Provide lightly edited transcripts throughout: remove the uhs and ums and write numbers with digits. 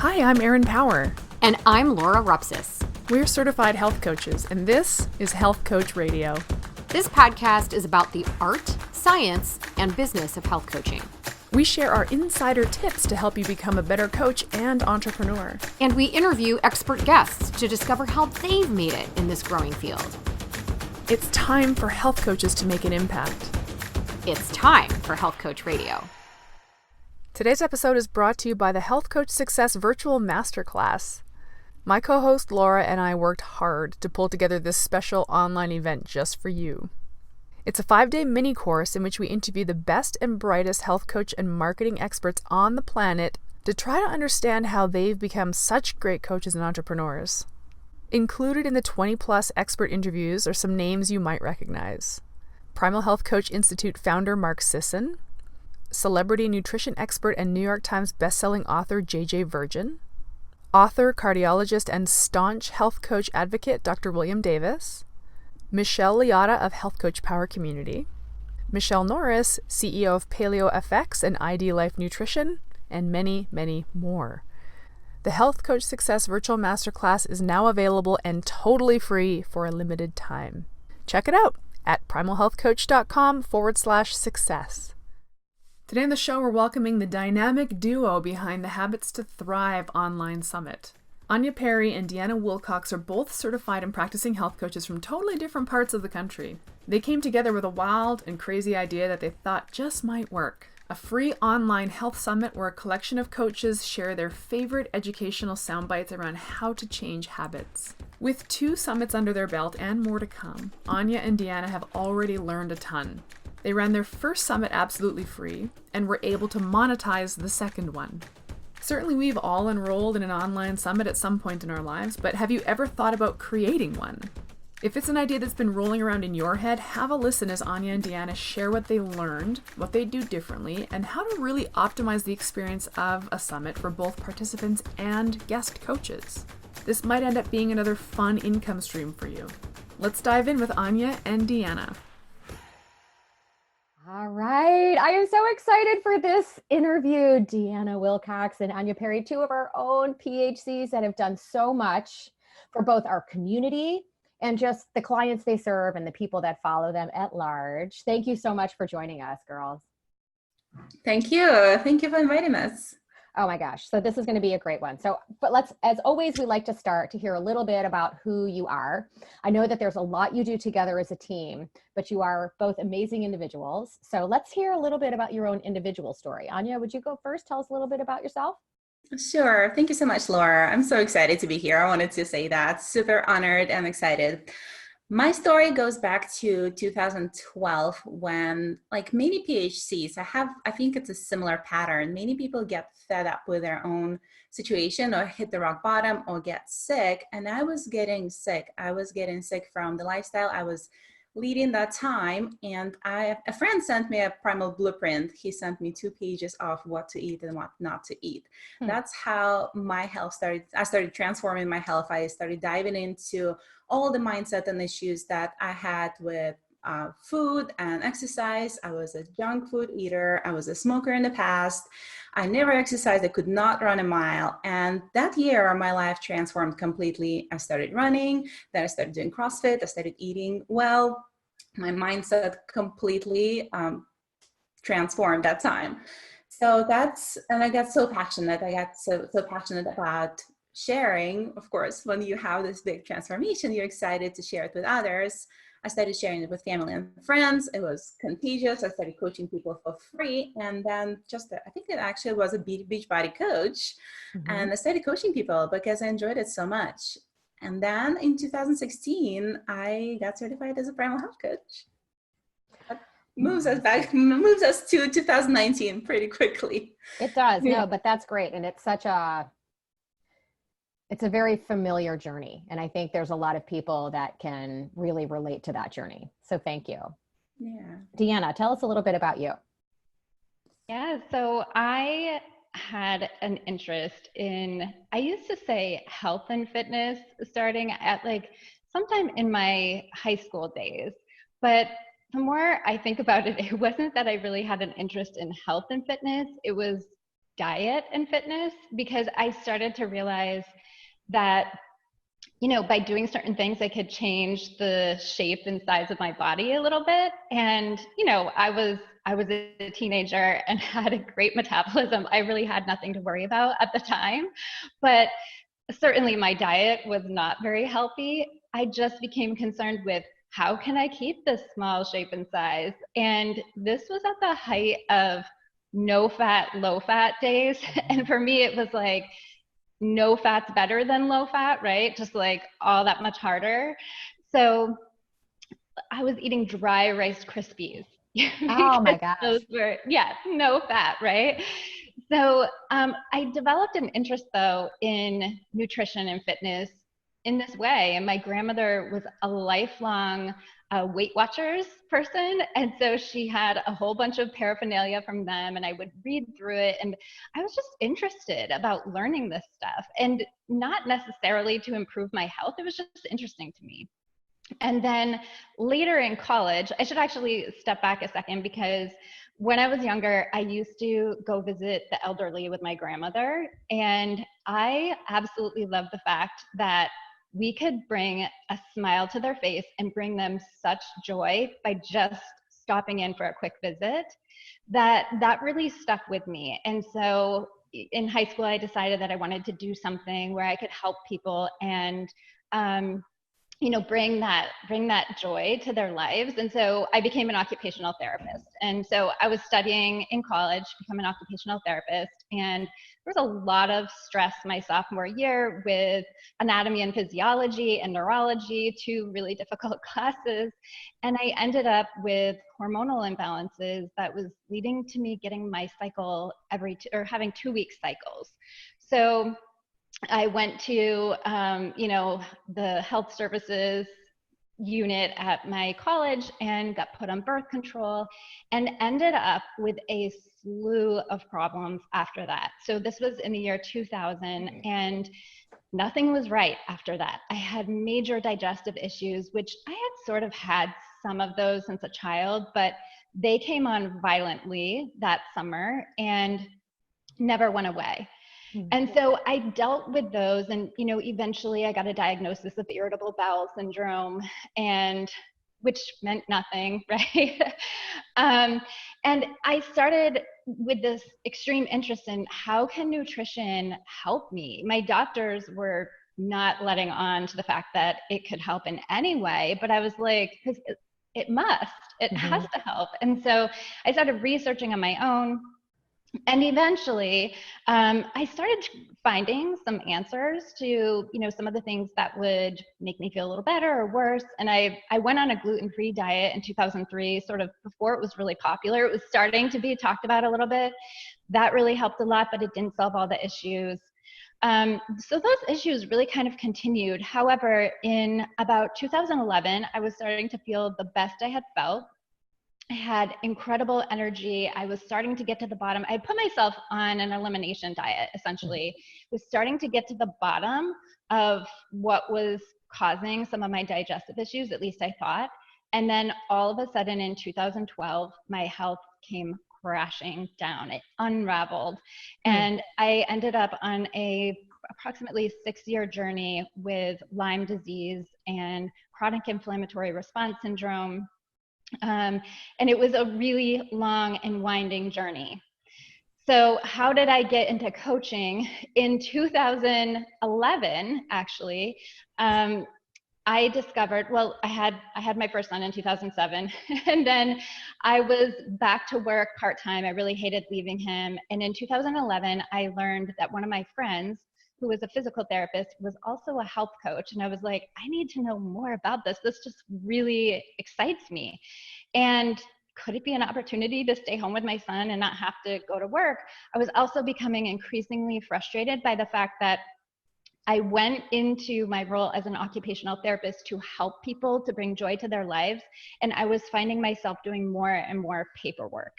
Hi, I'm Erin Power. And I'm Laura Rupsis. We're certified health coaches, and this is Health Coach Radio. This podcast is about the art, science, and business of health coaching. We share our insider tips to help you become a better coach and entrepreneur. And we interview expert guests to discover how they've made it in this growing field. It's time for health coaches to make an impact. It's time for Health Coach Radio. Today's episode is brought to you by the Health Coach Success Virtual Masterclass. My co-host Laura and I worked hard to pull together this special online event just for you. It's a 5-day mini course in which we interview the best and brightest health coach and marketing experts on the planet to try to understand how they've become such great coaches and entrepreneurs. Included in the 20-plus expert interviews are some names you might recognize. Primal Health Coach Institute founder Mark Sisson, celebrity nutrition expert and New York Times bestselling author J.J. Virgin, author, cardiologist, and staunch health coach advocate Dr. William Davis, Michelle Liotta of Health Coach Power Community, Michelle Norris, CEO of Paleo FX and ID Life Nutrition, and many, many more. The Health Coach Success Virtual Masterclass is now available and totally free for a limited time. Check it out at primalhealthcoach.com/success. Today on the show, we're welcoming the dynamic duo behind the Habits to Thrive online summit. Anya Perry and Deanna Wilcox are both certified and practicing health coaches from totally different parts of the country. They came together with a wild and crazy idea that they thought just might work. A free online health summit where a collection of coaches share their favorite educational sound bites around how to change habits. With 2 summits under their belt and more to come, Anya and Deanna have already learned a ton. They ran their first summit absolutely free and were able to monetize the second one. Certainly we've all enrolled in an online summit at some point in our lives, but have you ever thought about creating one? If it's an idea that's been rolling around in your head, have a listen as Anya and Deanna share what they learned, what they do differently, and how to really optimize the experience of a summit for both participants and guest coaches. This might end up being another fun income stream for you. Let's dive in with Anya and Deanna. All right. I am so excited for this interview. Deanna Wilcox and Anya Perry, 2 of our own PhCs that have done so much for both our community and just the clients they serve and the people that follow them at large. Thank you so much for joining us, girls. Thank you. Thank you for inviting us. Oh my gosh. So this is going to be a great one. But as always, we like to start to hear a little bit about who you are. I know that there's a lot you do together as a team, but you are both amazing individuals. So let's hear a little bit about your own individual story. Anya, would you go first? Tell us a little bit about yourself. Sure. Thank you so much, Laura. I'm so excited to be here. I wanted to say that. Super honored and excited. My story goes back to 2012 when, like many PhCs, I think it's a similar pattern. Many people get fed up with their own situation or hit the rock bottom or get sick. And I was getting sick. I was getting sick from the lifestyle I was leading that time. And a friend sent me a primal blueprint. He sent me 2 pages of what to eat and what not to eat. That's how my health started. I started transforming my health. I started diving into all the mindset and issues that I had with food and exercise. I was a junk food eater. I was a smoker in the past. I never exercised. I could not run a mile. And that year, my life transformed completely. I started running. Then I started doing CrossFit. I started eating well. My mindset completely transformed that time. And I got so passionate. I got so passionate about sharing. Of course, when you have this big transformation, you're excited to share it with others. I started sharing it with family and friends. It was contagious. I started coaching people for free. And then I think it actually was a Beachbody coach. Mm-hmm. And I started coaching people because I enjoyed it so much. And then in 2016, I got certified as a primal health coach. That moves us to 2019 pretty quickly. It does. Yeah. No, but that's great. And it's a very familiar journey. And I think there's a lot of people that can really relate to that journey. So thank you. Yeah. Deanna, tell us a little bit about you. Yeah, so I had an interest I used to say health and fitness starting at sometime in my high school days. But the more I think about it, it wasn't that I really had an interest in health and fitness. It was diet and fitness, because I started to realize that, by doing certain things, I could change the shape and size of my body a little bit. And, I was a teenager and had a great metabolism. I really had nothing to worry about at the time, but certainly my diet was not very healthy. I just became concerned with, how can I keep this small shape and size? And this was at the height of no fat, low fat days. And for me, it was like, no fat's better than low fat, right? Just like all that much harder. So I was eating dry Rice Krispies. Oh my gosh. Those were, no fat, right? So I developed an interest though in nutrition and fitness in this way. And my grandmother was a lifelong Weight Watchers person. And so she had a whole bunch of paraphernalia from them, and I would read through it. And I was just interested about learning this stuff, and not necessarily to improve my health. It was just interesting to me. And then later in college, I should actually step back a second, because when I was younger, I used to go visit the elderly with my grandmother. And I absolutely loved the fact that we could bring a smile to their face and bring them such joy by just stopping in for a quick visit, that really stuck with me. And so in high school, I decided that I wanted to do something where I could help people and bring that joy to their lives. And so I became an occupational therapist. And so I was studying in college to become an occupational therapist. And there was a lot of stress my sophomore year with anatomy and physiology and neurology, two really difficult classes. And I ended up with hormonal imbalances that was leading to me getting my cycle having 2-week cycles. So I went to, the health services unit at my college and got put on birth control, and ended up with a slew of problems after that. So this was in the year 2000, and nothing was right after that. I had major digestive issues, which I had sort of had some of those since a child, but they came on violently that summer and never went away. And so I dealt with those, and eventually I got a diagnosis of irritable bowel syndrome, and which meant nothing, right? And I started with this extreme interest in, how can nutrition help me? My doctors were not letting on to the fact that it could help in any way, but I was like, because it has to help. And so I started researching on my own. And eventually, I started finding some answers to, some of the things that would make me feel a little better or worse. And I went on a gluten-free diet in 2003, sort of before it was really popular. It was starting to be talked about a little bit. That really helped a lot, but it didn't solve all the issues. So those issues really kind of continued. However, in about 2011, I was starting to feel the best I had felt. I had incredible energy. I was starting to get to the bottom. I put myself on an elimination diet, essentially. Was starting to get to the bottom of what was causing some of my digestive issues, at least I thought. And then all of a sudden in 2012, my health came crashing down. It unraveled. And I ended up on a approximately 6-year journey with Lyme disease and chronic inflammatory response syndrome. And it was a really long and winding journey. So how did I get into coaching? In 2011, actually, I discovered, I had my first son in 2007, and then I was back to work part-time. I really hated leaving him. And in 2011, I learned that one of my friends, who was a physical therapist, was also a health coach. And I was like, I need to know more about this. This just really excites me. And could it be an opportunity to stay home with my son and not have to go to work? I was also becoming increasingly frustrated by the fact that I went into my role as an occupational therapist to help people to bring joy to their lives. And I was finding myself doing more and more paperwork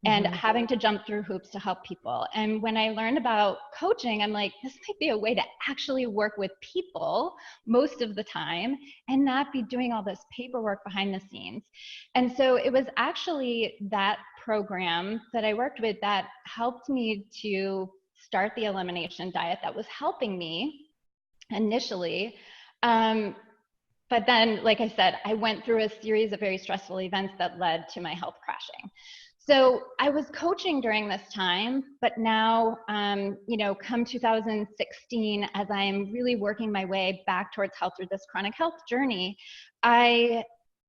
and having to jump through hoops to help people. And when I learned about coaching, I'm like, this might be a way to actually work with people most of the time and not be doing all this paperwork behind the scenes. And so it was actually that program that I worked with that helped me to start the elimination diet that was helping me initially. But then, like I said, I went through a series of very stressful events that led to my health crashing. So I was coaching during this time, but now, come 2016, as I'm really working my way back towards health through this chronic health journey, I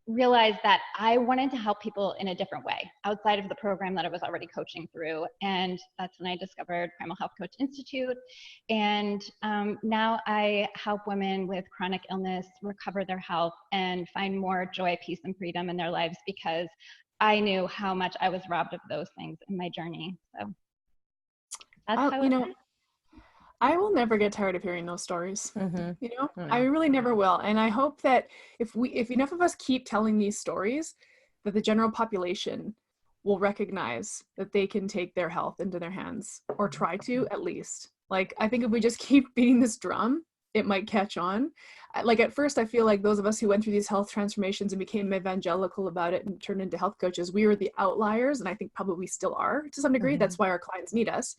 realized that I wanted to help people in a different way outside of the program that I was already coaching through. And that's when I discovered Primal Health Coach Institute. And now I help women with chronic illness recover their health and find more joy, peace, and freedom in their lives, because I knew how much I was robbed of those things in my journey. So that's how it went. I will never get tired of hearing those stories. I really never will. And I hope that if enough of us keep telling these stories, that the general population will recognize that they can take their health into their hands, or try to, at least. Like, I think if we just keep beating this drum, it might catch on. Like, at first, I feel like those of us who went through these health transformations and became evangelical about it and turned into health coaches, we were the outliers. And I think probably we still are to some degree. That's why our clients need us.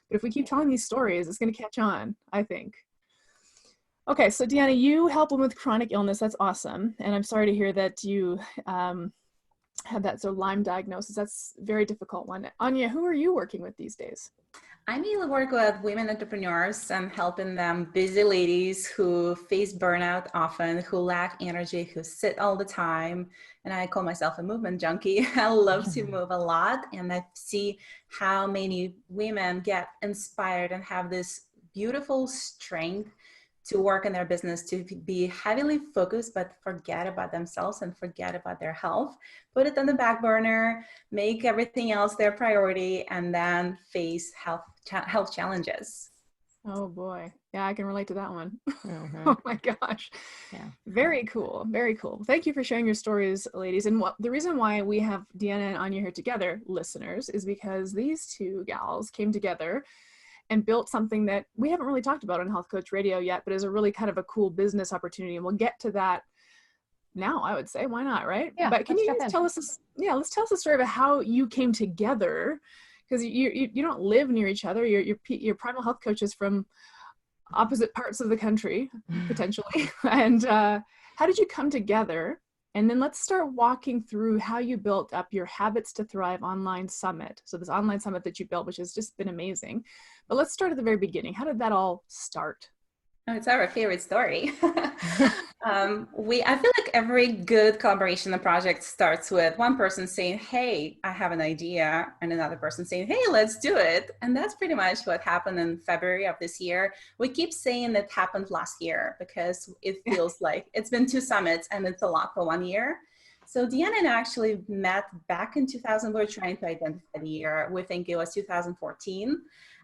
But if we keep telling these stories, it's going to catch on, I think. Okay, so Deanna, you help women with chronic illness. That's awesome. And I'm sorry to hear that you had that Lyme diagnosis. That's a very difficult one. Anya, who are you working with these days? I mainly work with women entrepreneurs and helping them, busy ladies who face burnout often, who lack energy, who sit all the time. And I call myself a movement junkie. I love to move a lot. And I see how many women get inspired and have this beautiful strength to work in their business, to be heavily focused, but forget about themselves and forget about their health, put it on the back burner, make everything else their priority, and then face health challenges. Oh boy. Yeah, I can relate to that one. Oh my gosh. Yeah. Very cool. Very cool. Thank you for sharing your stories, ladies. And the reason why we have Deanna and Anya here together, listeners, is because these two gals came together and built something that we haven't really talked about on Health Coach Radio yet, but is a really kind of a cool business opportunity. And we'll get to that now, I would say. Why not, right? Yeah, but can you guys tell us let's tell us the story about how you came together, because you don't live near each other. You're primal health coaches from opposite parts of the country, potentially. And how did you come together? And then let's start walking through how you built up your Habits to Thrive online summit. So this online summit that you built, which has just been amazing. But let's start at the very beginning. How did that all start? Oh, it's our favorite story. I feel like every good collaboration and project starts with one person saying, hey, I have an idea, and another person saying, hey, let's do it. And that's pretty much what happened in February of this year. We keep saying that happened last year because it feels like it's been 2 summits and it's a lot for 1 year. So Deanna and I actually met back in 2000. We were trying to identify the year. We think it was 2014.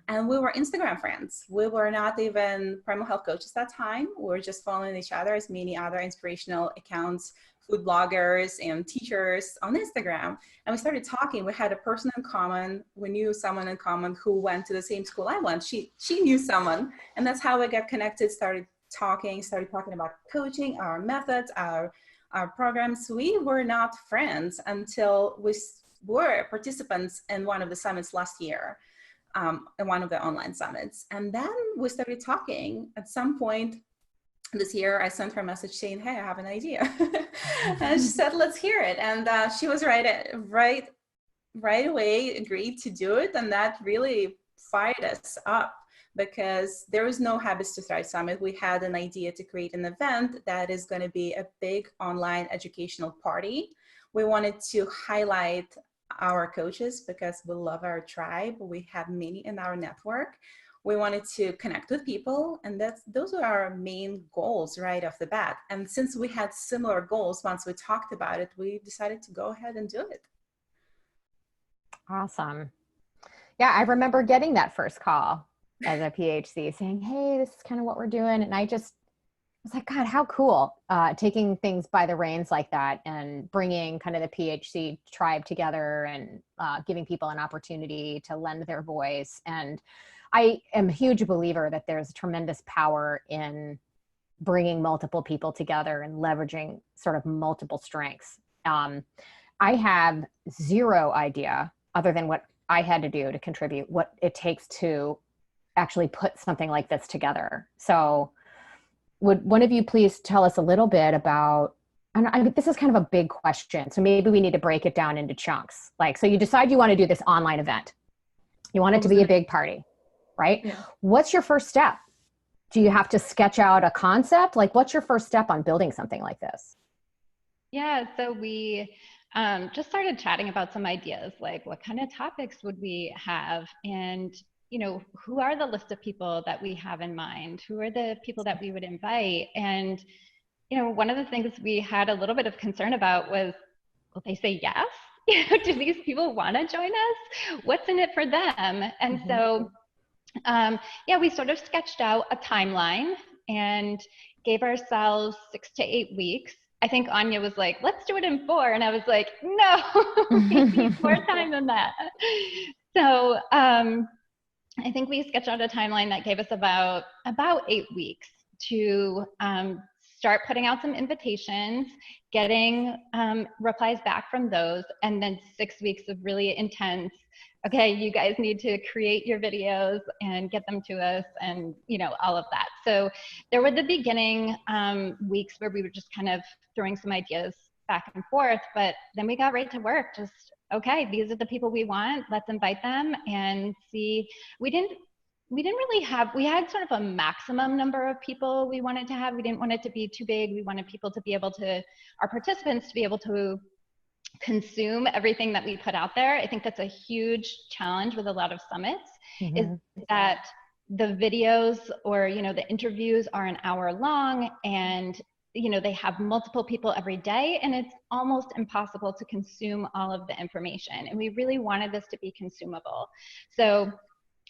And we were Instagram friends. We were not even primal health coaches at that time. We were just following each other as many other inspirational accounts, food bloggers and teachers on Instagram. And we started talking. We had a person in common. We knew someone in common who went to the same school I went. She knew someone. And that's how we got connected, started talking about coaching, our methods, our programs. We were not friends until we were participants in one of the summits last year. In one of the online summits. And then we started talking. At some point this year, I sent her a message saying, hey, I have an idea. And she said, let's hear it. And she was right away agreed to do it. And that really fired us up, because there was no Habits to Thrive Summit. We had an idea to create an event that is going to be a big online educational party. We wanted to highlight our coaches because we love our tribe. We have many in our network. We wanted to connect with people, and those are our main goals right off the bat. And since we had similar goals, once we talked about it, we decided to go ahead and do it. Awesome. Yeah, I remember getting that first call as a PhD saying, hey, this is kind of what we're doing. And I was like, God, how cool, taking things by the reins like that and bringing kind of the PhD tribe together and giving people an opportunity to lend their voice. And I am a huge believer that there's tremendous power in bringing multiple people together and leveraging sort of multiple strengths. I have zero idea, other than what I had to do to contribute, what it takes to actually put something like this together. So would one of you please tell us a little bit about, and I mean, this is kind of a big question, so maybe we need to break it down into chunks. Like, so you decide you want to do this online event. You want it to be a big party, right? Yeah. What's your first step? Do you have to sketch out a concept? Like, what's your first step on building something like this? Yeah, so we just started chatting about some ideas, like what kind of topics would we have? And, you know, who are the list of people that we have in mind? Who are the people that we would invite? And, you know, one of the things we had a little bit of concern about was, will they say yes? You know, do these people want to join us? What's in it for them? And so, yeah, we sort of sketched out a timeline and gave ourselves 6 to 8 weeks. I think Anya was like, let's do it in 4. And I was like, no, we need more time than that. So I think we sketched out a timeline that gave us about 8 weeks to start putting out some invitations, getting replies back from those, and then 6 weeks of really intense, okay, you guys need to create your videos and get them to us, and, you know, all of that. So there were the beginning weeks where we were just kind of throwing some ideas back and forth, but then we got right to work. Just, okay, these are the people we want, let's invite them and see. We didn't really have, we had sort of a maximum number of people we wanted to have. We didn't want it to be too big. We wanted people to be able to, our participants to be able to consume everything that we put out there. I think that's a huge challenge with a lot of summits, is that the videos or, you know, the interviews are an hour long, and, you know, they have multiple people every day, and it's almost impossible to consume all of the information. And we really wanted this to be consumable. So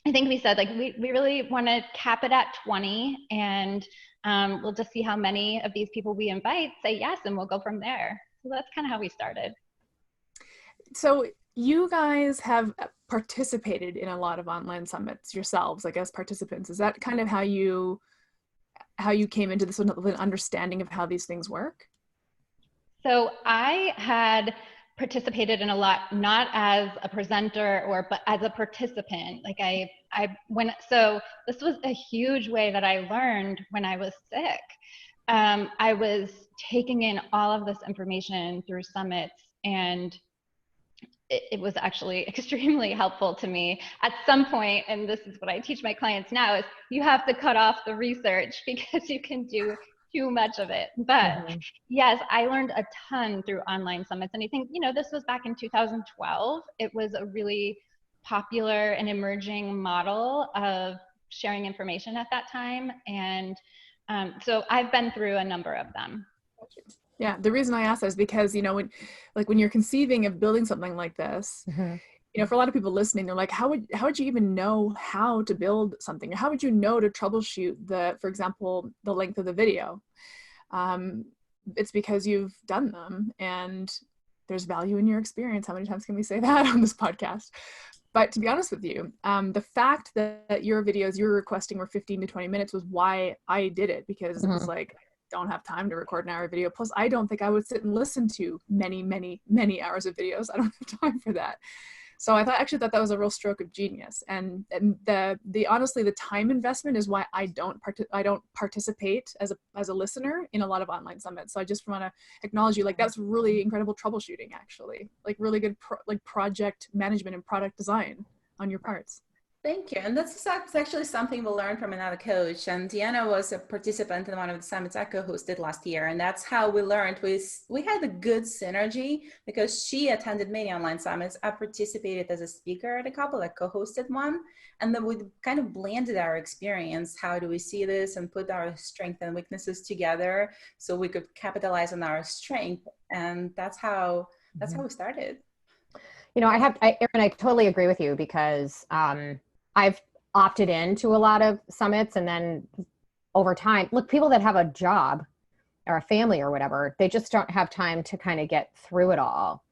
I think we said, like, we really want to cap it at 20, and we'll just see how many of these people we invite say yes, and we'll go from there. So that's kind of how we started. So you guys have participated in a lot of online summits yourselves, I guess, participants. Is that kind of how you came into this with an understanding of how these things work? So I had participated in a lot, not as a presenter but as a participant. Like so this was a huge way that I learned when I was sick. I was taking in all of this information through summits, and it was actually extremely helpful to me at some point. And this is what I teach my clients now, is you have to cut off the research because you can do too much of it. But yes, I learned a ton through online summits. And I think, you know, this was back in 2012. It was a really popular and emerging model of sharing information at that time. And so I've been through a number of them. Yeah, the reason I ask that is because, you know, when you're conceiving of building something like this, you know, for a lot of people listening, they're like, how would you even know how to build something? Or how would you know to troubleshoot for example, the length of the video? It's because you've done them, and there's value in your experience. How many times can we say that on this podcast? But to be honest with you, the fact that your videos you're requesting were 15 to 20 minutes was why I did it, because it was like, don't have time to record an hour video. Plus, I don't think I would sit and listen to many, many, many hours of videos. I don't have time for that. So I actually thought that was a real stroke of genius. And honestly, the time investment is why I don't participate as a listener in a lot of online summits. So I just want to acknowledge you. Like, that's really incredible troubleshooting, actually. Like, really good project management and product design on your parts. Thank you. And that's actually something we learned from another coach. And Deanna was a participant in one of the summits I co-hosted last year. And that's how we learned. We had a good synergy because she attended many online summits. I participated as a speaker at a couple, I co-hosted one. And then we kind of blended our experience. How do we see this and put our strengths and weaknesses together so we could capitalize on our strength? And that's how we started. You know, Erin, I totally agree with you, because I've opted into a lot of summits, and then over time, look, people that have a job or a family or whatever, they just don't have time to kind of get through it all.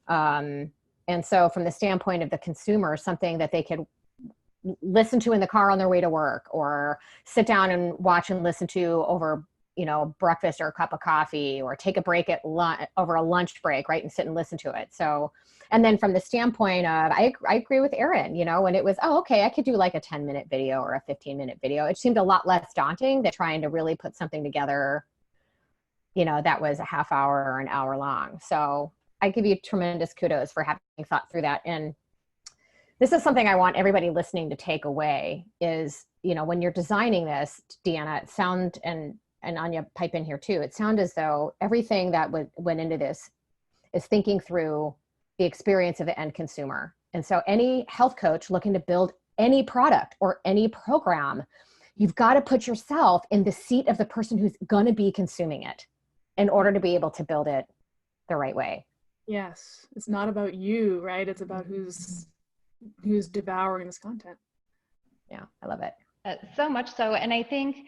And so from the standpoint of the consumer, something that they could listen to in the car on their way to work, or sit down and watch and listen to over, breakfast or a cup of coffee, or take a break at over a lunch break, right, and sit and listen to it. So, and then from the standpoint of, I agree with Erin, when it was, oh, okay, I could do like a 10-minute video or a 15-minute video. It seemed a lot less daunting than trying to really put something together, that was a half hour or an hour long. So I give you tremendous kudos for having thought through that. And this is something I want everybody listening to take away is, when you're designing this, Deanna, it sound, and Anya, pipe in here too, it sounds as though everything that went into this is thinking through the experience of the end consumer. And so any health coach looking to build any product or any program, you've got to put yourself in the seat of the person who's going to be consuming it in order to be able to build it the right way. Yes. It's not about you, right? It's about who's devouring this content. Yeah, I love it. So much so. And I think,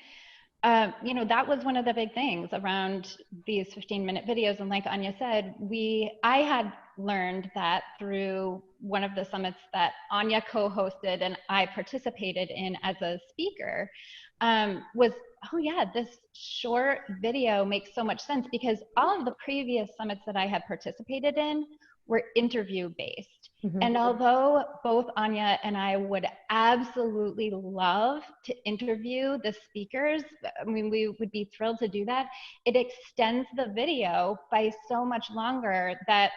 that was one of the big things around these 15-minute videos. And like Anya said, I had learned that through one of the summits that Anya co-hosted and I participated in as a speaker, was, oh yeah, this short video makes so much sense, because all of the previous summits that I had participated in were interview based. Mm-hmm. And although both Anya and I would absolutely love to interview the speakers, I mean, we would be thrilled to do that, it extends the video by so much longer that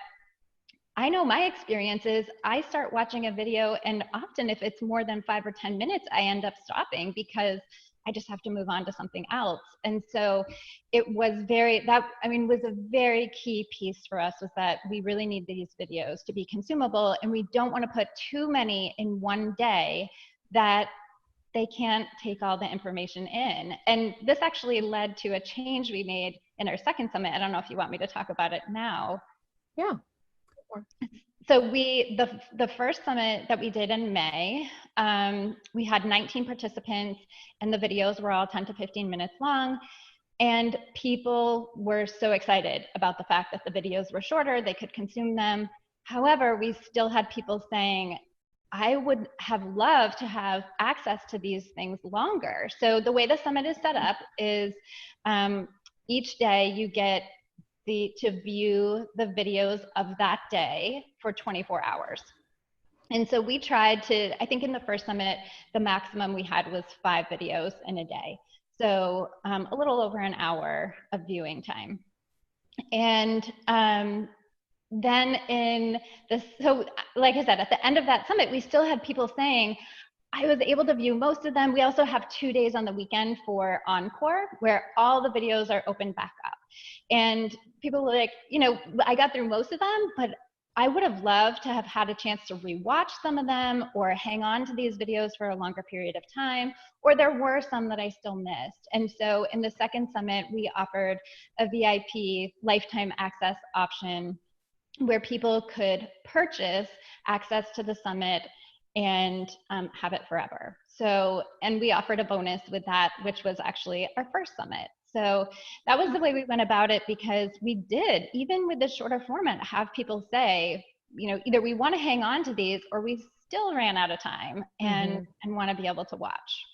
I know my experience is I start watching a video, and often if it's more than 5 or 10 minutes, I end up stopping because I just have to move on to something else. And so it was was a very key piece for us, was that we really need these videos to be consumable, and we don't want to put too many in one day that they can't take all the information in. And this actually led to a change we made in our second summit. I don't know if you want me to talk about it now. Yeah. So the first summit that we did in May, we had 19 participants, and the videos were all 10 to 15 minutes long. And people were so excited about the fact that the videos were shorter, they could consume them. However, we still had people saying, I would have loved to have access to these things longer. So the way the summit is set up is each day you get to view the videos of that day for 24 hours. And so we tried to, I think in the first summit, the maximum we had was 5 videos in a day. So a little over an hour of viewing time. And then so like I said, at the end of that summit, we still had people saying, I was able to view most of them. We also have 2 days on the weekend for Encore, where all the videos are opened back up. And people were like, I got through most of them, but I would have loved to have had a chance to rewatch some of them, or hang on to these videos for a longer period of time, or there were some that I still missed. And so in the second summit, we offered a VIP lifetime access option where people could purchase access to the summit and have it forever. So, and we offered a bonus with that, which was actually our first summit. So that was the way we went about it, because we did, even with this shorter format, have people say, either we want to hang on to these, or we still ran out of time and want to be able to watch.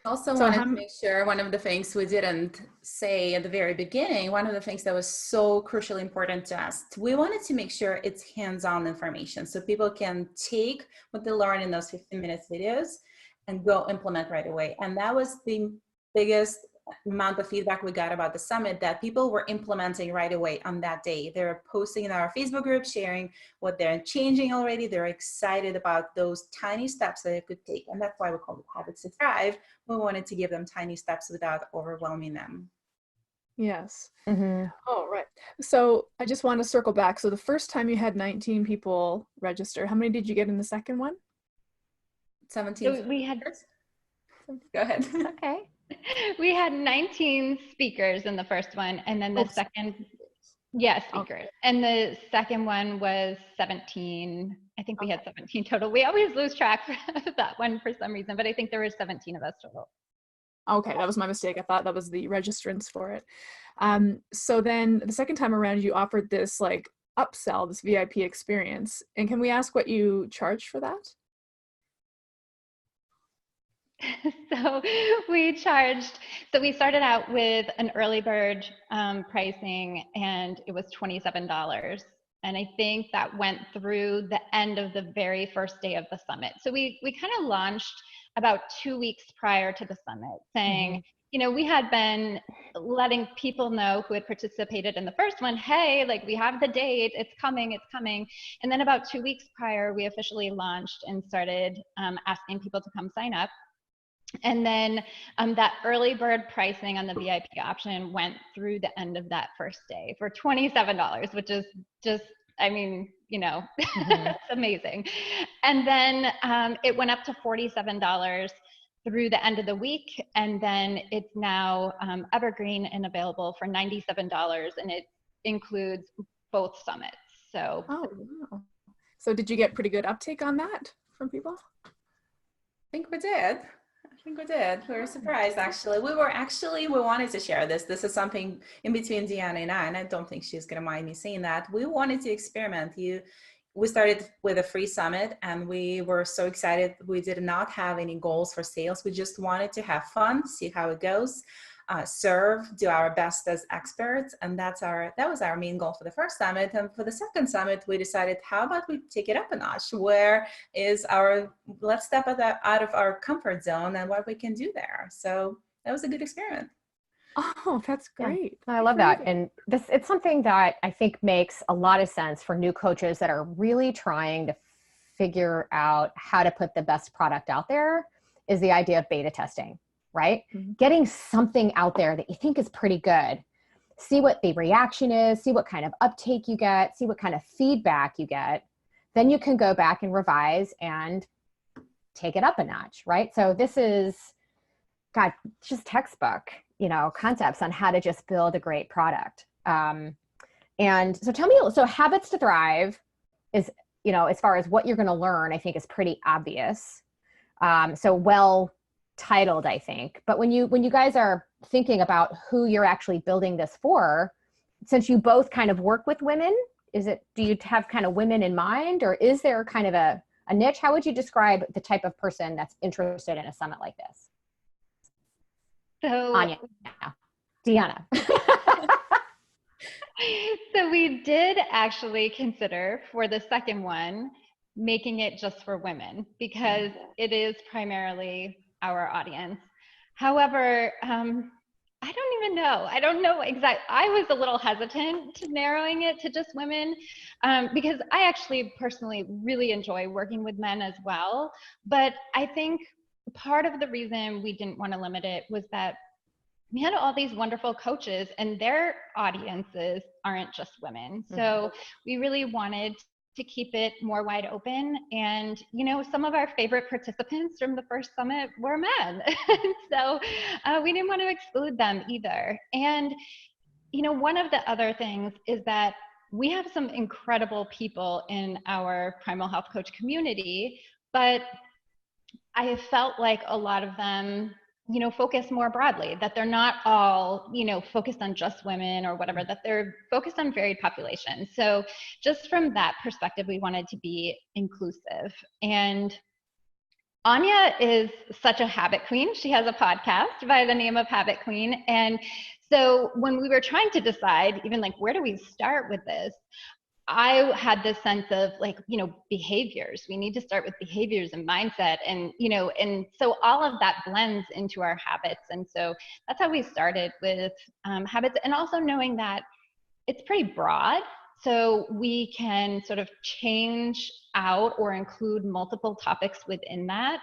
Also wanted to make sure, one of the things we didn't say at the very beginning, one of the things that was so crucially important to us, we wanted to make sure it's hands-on information, so people can take what they learn in those 15 minutes videos and go implement right away. And that was the biggest amount of feedback we got about the summit, that people were implementing right away on that day. They were posting in our Facebook group, sharing what they're changing already. They're excited about those tiny steps that they could take. And that's why we call it Habits to Thrive. We wanted to give them tiny steps without overwhelming them. Yes. Mm-hmm. Oh, right. So I just want to circle back. So the first time you had 19 people register, how many did you get in the second one? 17. So we had, go ahead. Okay. we had 19 speakers in the first one, and then the second, Yeah, speakers. And the second one was 17. I think we had 17 total. We always lose track of that one for some reason, but I think there were 17 of us total. Okay, that was my mistake. I thought that was the registrants for it. So then the second time around, you offered this like upsell, this VIP experience. And can we ask what you charged for that? So we started out with an early bird pricing, and it was $27. And I think that went through the end of the very first day of the summit. So we kind of launched about 2 weeks prior to the summit, saying, you know, we had been letting people know who had participated in the first one, hey, like we have the date, it's coming, it's coming. And then about 2 weeks prior, we officially launched and started asking people to come sign up. And then that early bird pricing on the VIP option went through the end of that first day for $27, which is just, I mean, you know, it's amazing. And then it went up to $47 through the end of the week. And then it's now evergreen and available for $97. And it includes both summits. So, oh, wow. So did you get pretty good uptake on that from people? I think we did. We were surprised, actually. We wanted to share this. This is something in between Deanna and I don't think she's going to mind me saying that. We wanted to experiment. We started with a free summit, and we were so excited. We did not have any goals for sales. We just wanted to have fun, see how it goes, serve, do our best as experts. And that was our main goal for the first summit. And for the second summit, we decided, how about we take it up a notch? Let's step out of our comfort zone and what we can do there. So that was a good experiment. Oh, that's great. Yeah, I love that. And it's something that I think makes a lot of sense for new coaches that are really trying to figure out how to put the best product out there, is the idea of beta testing, right? Getting something out there that you think is pretty good. See what the reaction is, see what kind of uptake you get, see what kind of feedback you get. Then you can go back and revise and take it up a notch, right? So this is, God, just textbook, you know, concepts on how to just build a great product. And so tell me, so Habits to Thrive is, you know, as far as what you're going to learn, I think is pretty obvious. So well titled, I think. But when you guys are thinking about who you're actually building this for, since you both kind of work with women, do you have kind of women in mind, or is there kind of a niche? How would you describe the type of person that's interested in a summit like this? So Anya, Deanna. So we did actually consider for the second one making it just for women, because it is primarily our audience. However, I don't even know. I don't know exactly. I was a little hesitant to narrowing it to just women because I actually personally really enjoy working with men as well. But I think part of the reason we didn't want to limit it was that we had all these wonderful coaches and their audiences aren't just women. So we really wanted to keep it more wide open. And, you know, some of our favorite participants from the first summit were men. So we didn't want to exclude them either. And, you know, one of the other things is that we have some incredible people in our Primal Health Coach community, but I have felt like a lot of them, you know, focus more broadly, that they're not all, you know, focused on just women or whatever, that they're focused on varied populations. So just from that perspective, we wanted to be inclusive. And Anya is such a habit queen. She has a podcast by the name of Habit Queen. And so when we were trying to decide, even like, where do we start with this? I had this sense of like, you know, behaviors. We need to start with behaviors and mindset, and, you know, and so all of that blends into our habits. And so that's how we started with habits, and also knowing that it's pretty broad. So we can sort of change out or include multiple topics within that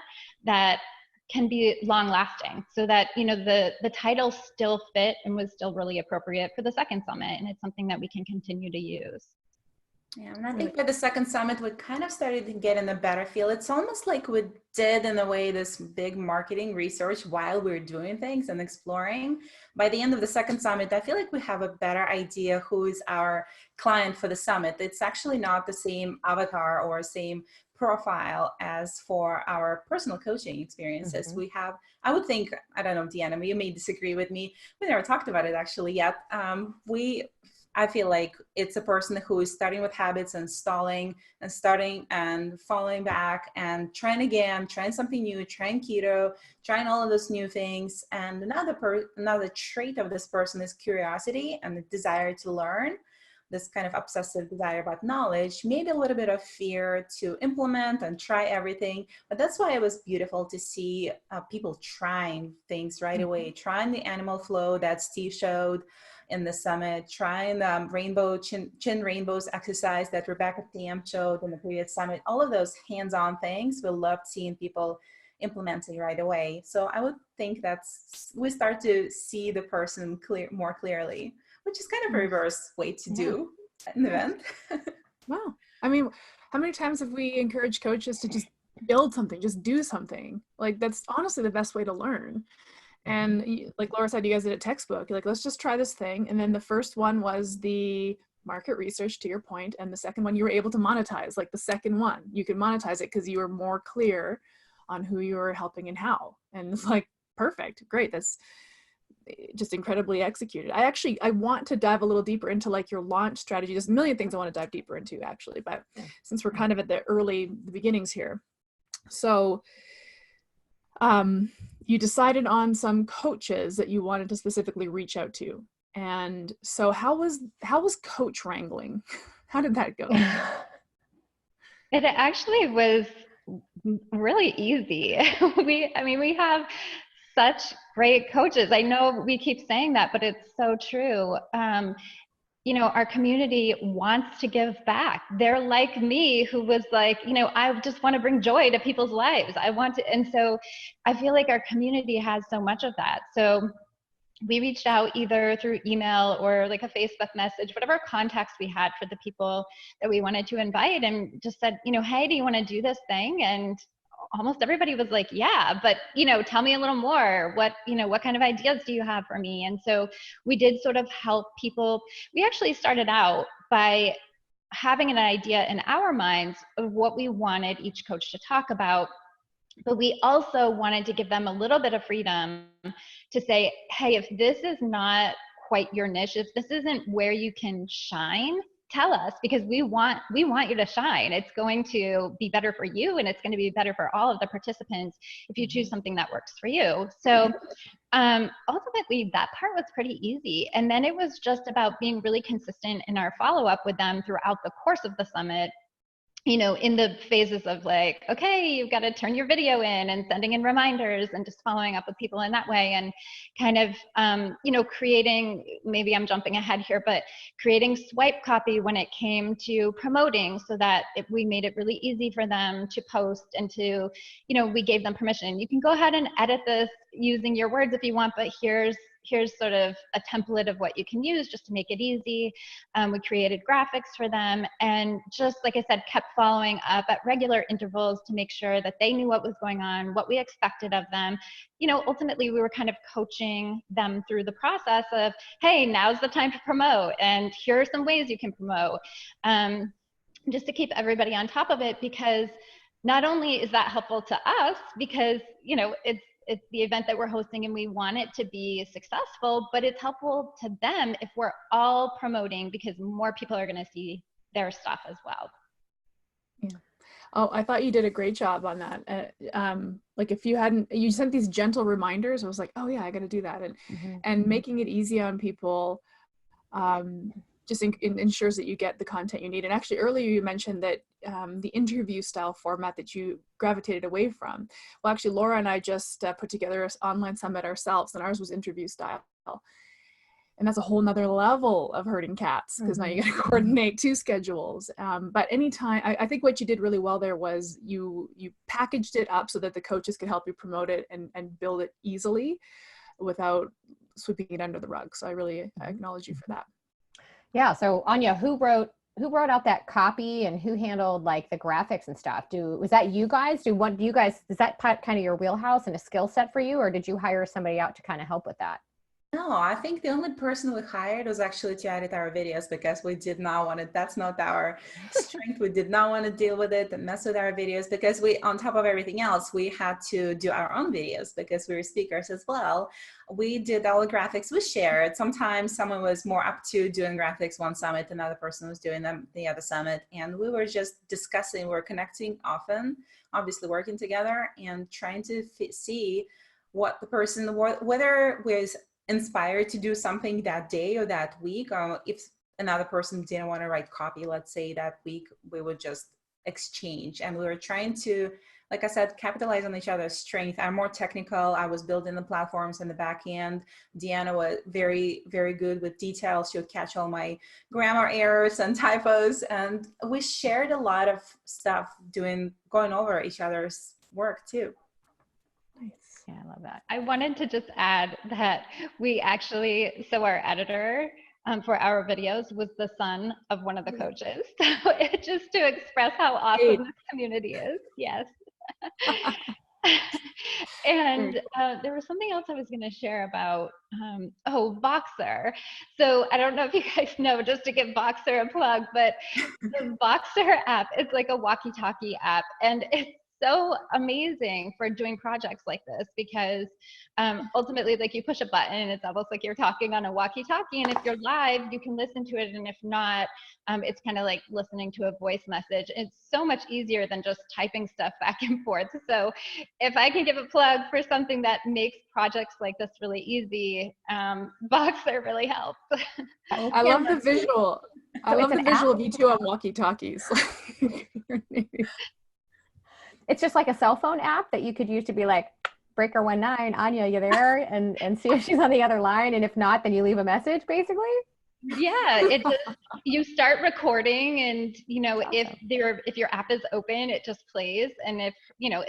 can be long lasting, so that, you know, the title still fit and was still really appropriate for the second summit. And it's something that we can continue to use. Yeah, and I think by the second summit, we kind of started to get in a better feel. It's almost like we did, in a way, this big marketing research while we were doing things and exploring. By the end of the second summit, I feel like we have a better idea who is our client for the summit. It's actually not the same avatar or same profile as for our personal coaching experiences. We have, I would think, I don't know, Deanna, you may disagree with me. We never talked about it actually yet. I feel like it's a person who is starting with habits and stalling and starting and falling back and trying again, trying something new, trying keto, trying all of those new things. And another trait of this person is curiosity and the desire to learn, this kind of obsessive desire about knowledge, maybe a little bit of fear to implement and try everything. But that's why it was beautiful to see people trying things right away, trying the animal flow that Steve showed in the summit, trying the rainbow chin rainbows exercise that Rebecca Thiam showed in the previous summit. All of those hands-on things, we loved seeing people implementing right away. So I would think we start to see the person more clearly, which is kind of a reverse way to do an event. Wow. I mean, how many times have we encouraged coaches to just build something, just do something? Like, that's honestly the best way to learn. And like Laura said, you guys did a textbook. You're like, let's just try this thing. And then the first one was the market research, to your point. And the second one, you were able to monetize. Like the second one, you could monetize it because you were more clear on who you were helping and how. And it's like, perfect, great. That's just incredibly executed. I want to dive a little deeper into like your launch strategy. There's a million things I want to dive deeper into actually, but since we're kind of at the beginnings here. So you decided on some coaches that you wanted to specifically reach out to. And so how was coach wrangling? How did that go? It actually was really easy. We have such great coaches. I know we keep saying that, but it's so true. Our community wants to give back. They're like me, who was like, I just want to bring joy to people's lives. And so I feel like our community has so much of that. So we reached out either through email or like a Facebook message, whatever contacts we had for the people that we wanted to invite, and just said, hey, do you want to do this thing? And almost everybody was like, yeah, but, tell me a little more. What kind of ideas do you have for me? And so we did sort of help people. We actually started out by having an idea in our minds of what we wanted each coach to talk about. But we also wanted to give them a little bit of freedom to say, hey, if this is not quite your niche, if this isn't where you can shine, tell us, because we want you to shine. It's going to be better for you, and it's going to be better for all of the participants if you choose something that works for you. So ultimately, that part was pretty easy. And then it was just about being really consistent in our follow-up with them throughout the course of the summit. In the phases of like, okay, you've got to turn your video in, and sending in reminders, and just following up with people in that way, and kind of, creating, maybe I'm jumping ahead here, but creating swipe copy when it came to promoting, so that we made it really easy for them to post, and to, we gave them permission. You can go ahead and edit this using your words if you want, but here's sort of a template of what you can use just to make it easy. We created graphics for them, and just like I said, kept following up at regular intervals to make sure that they knew what was going on, what we expected of them. Ultimately, we were kind of coaching them through the process of, hey, now's the time to promote, and here are some ways you can promote, just to keep everybody on top of it, because not only is that helpful to us, because it's the event that we're hosting and we want it to be successful, but it's helpful to them if we're all promoting, because more people are going to see their stuff as well. Yeah. Oh, I thought you did a great job on that. Like if you sent these gentle reminders, I was like, oh yeah, I got to do that. And making it easy on people, just ensures that you get the content you need. And actually earlier you mentioned that the interview style format that you gravitated away from. Well, actually Laura and I just put together an online summit ourselves, and ours was interview style. And that's a whole nother level of herding cats, because now you got to coordinate two schedules. But anytime, I think what you did really well there was you packaged it up so that the coaches could help you promote it and build it easily without sweeping it under the rug. So I really acknowledge you for that. Yeah. So Anya, who wrote who wrote out that copy and who handled like the graphics and stuff? Was that you guys? Is that kind of your wheelhouse and a skill set for you, or did you hire somebody out to kind of help with that? No, I think the only person we hired was actually to edit our videos because we did not want it. That's not our strength. We did not want to deal with it and mess with our videos because on top of everything else, we had to do our own videos because we were speakers as well. We did all the graphics we shared. Sometimes someone was more up to doing graphics one summit, another person was doing them the other summit. And we were just discussing, we're connecting often, obviously working together and trying to see what the person, whether was inspired to do something that day or that week, or if another person didn't want to write copy, let's say that week, we would just exchange. And we were trying to, like I said, capitalize on each other's strength. I'm more technical. I was building the platforms in the back end. Deanna was very, very good with details. She would catch all my grammar errors and typos. And we shared a lot of stuff going over each other's work too. Yeah, I love that. I wanted to just add that so our editor for our videos was the son of one of the coaches. So just to express how awesome this community is. Yes. And there was something else I was going to share about, Voxer. So I don't know if you guys know, just to give Voxer a plug, but the Voxer app is like a walkie-talkie app, and it's so amazing for doing projects like this because ultimately, like, you push a button and it's almost like you're talking on a walkie-talkie, and if you're live you can listen to it, and if not, it's kind of like listening to a voice message. It's so much easier than just typing stuff back and forth. So if I can give a plug for something that makes projects like this really easy, Voxer really helps. I love the visual. I love the visual of you two on walkie-talkies. It's just like a cell phone app that you could use to be like, breaker 19, Anya, you there? And see if she's on the other line. And if not, then you leave a message, basically. Yeah, you start recording, and if your app is open, it just plays, and if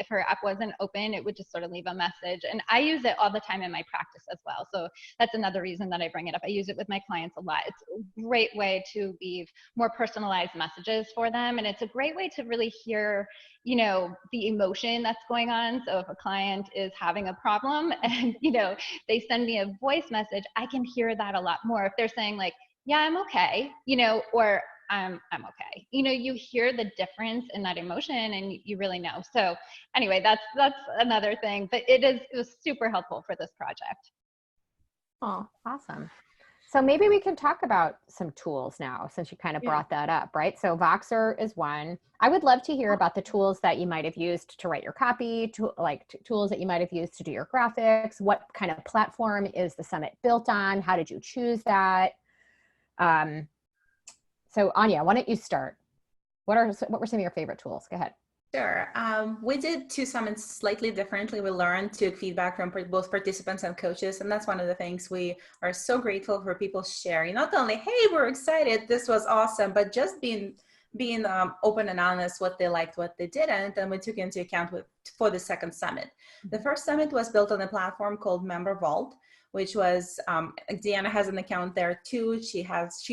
her app wasn't open, it would just sort of leave a message. And I use it all the time in my practice as well, so that's another reason that I bring it up. I use it with my clients a lot. It's a great way to leave more personalized messages for them, and it's a great way to really hear the emotion that's going on. So if a client is having a problem and they send me a voice message, I can hear that a lot more. If they're saying like, yeah, I'm okay, or I'm okay, you hear the difference in that emotion, and you really know. So anyway, that's another thing, but it was super helpful for this project. Oh, awesome. So maybe we can talk about some tools now, since you kind of brought that up, right? So Voxer is one. I would love to hear about the tools that you might have used to write your copy, tools that you might have used to do your graphics. What kind of platform is the summit built on? How did you choose that? So Anya, why don't you start? What were some of your favorite tools? Go ahead. Sure. We did two summits slightly differently. We learned, took feedback from both participants and coaches. And that's one of the things we are so grateful for, people sharing. Not only, hey, we're excited, this was awesome, but just being open and honest, what they liked, what they didn't. And we took into account for the second summit. The first summit was built on a platform called Member Vault, which was, Deanna has an account there too. She hosts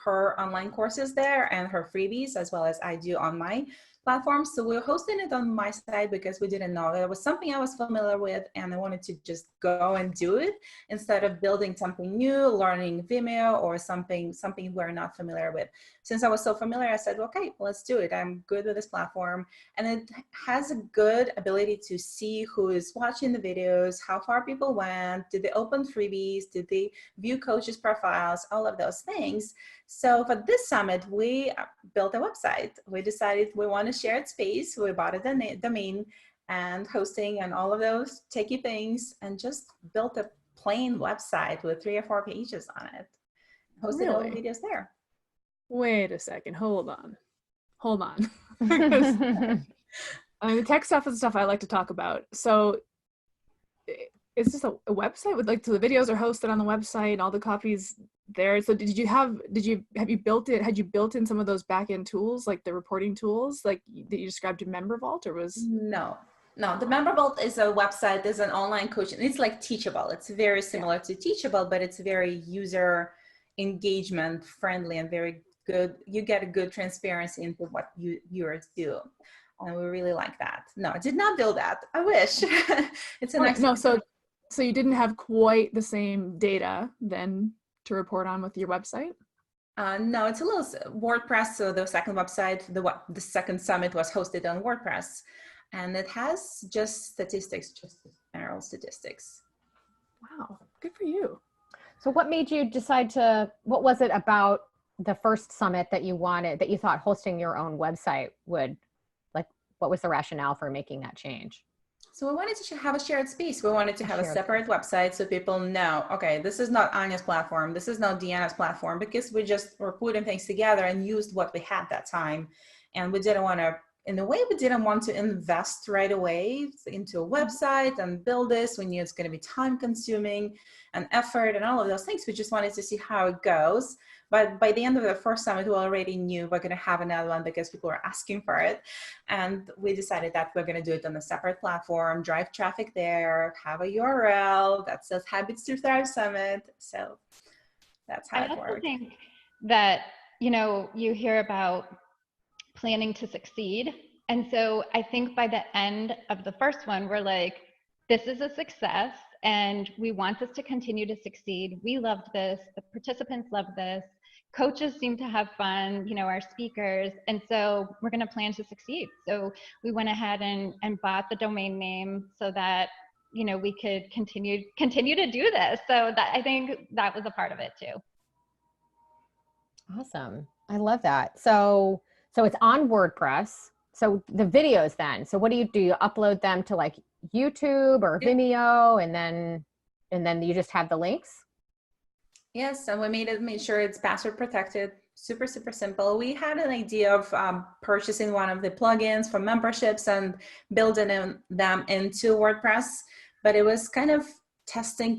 her online courses there and her freebies, as well as I do on my platform. So we're hosting it on my side because we didn't know. It was something I was familiar with, and I wanted to just go and do it instead of building something new, learning Vimeo or something we're not familiar with. Since I was so familiar, I said, okay, let's do it. I'm good with this platform. And it has a good ability to see who is watching the videos, how far people went, did they open freebies, did they view coaches' profiles, all of those things. So for this summit, we built a website. We decided we want a shared space. We bought a domain and hosting and all of those techie things, and just built a plain website with 3 or 4 pages on it. Hosted all the videos there. Wait a second. Hold on. The tech stuff is stuff I like to talk about. So is this a website with so the videos are hosted on the website and all the copies there? So had you built in some of those back-end tools, like the reporting tools like that you described in Member Vault, or was? No, the Member Vault is a website, is an online coaching. It's like Teachable. It's very similar to Teachable, but it's very user engagement friendly and very you get a good transparency into what viewers do. And we really like that. No, I did not build that. I wish. It's an no, so you didn't have quite the same data then to report on with your website? No, it's a little WordPress. So the second website, the second summit was hosted on WordPress, and it has just statistics, just general statistics. Wow, good for you. So what made you decide what was it about the first summit that you thought hosting your own website would, like, what was the rationale for making that change? So we wanted to have a shared space. We wanted to have a separate website so people know, okay, this is not Anya's platform. This is not Deanna's platform, because we just were putting things together and used what we had that time. And we didn't want to, in a way, we didn't want to invest right away into a website and build this. We knew it's going to be time consuming and effort and all of those things. We just wanted to see how it goes. But by the end of the first summit, we already knew we're going to have another one because people were asking for it. And we decided that we're going to do it on a separate platform, drive traffic there, have a URL that says Habits to Thrive Summit. So that's how it works. I also think that, you hear about planning to succeed. And so I think by the end of the first one, we're like, this is a success and we want this to continue to succeed. We loved this. The participants loved this. Coaches seem to have fun, our speakers. And so we're going to plan to succeed. So we went ahead and bought the domain name so that, we could continue to do this. So that, I think that was a part of it too. Awesome. I love that. So it's on WordPress. So the videos then, so what do? You upload them to like YouTube or Vimeo, and then you just have the links? Yes, and we made sure it's password protected. Super, super simple. We had an idea of purchasing one of the plugins for memberships and building them into WordPress, but it was kind of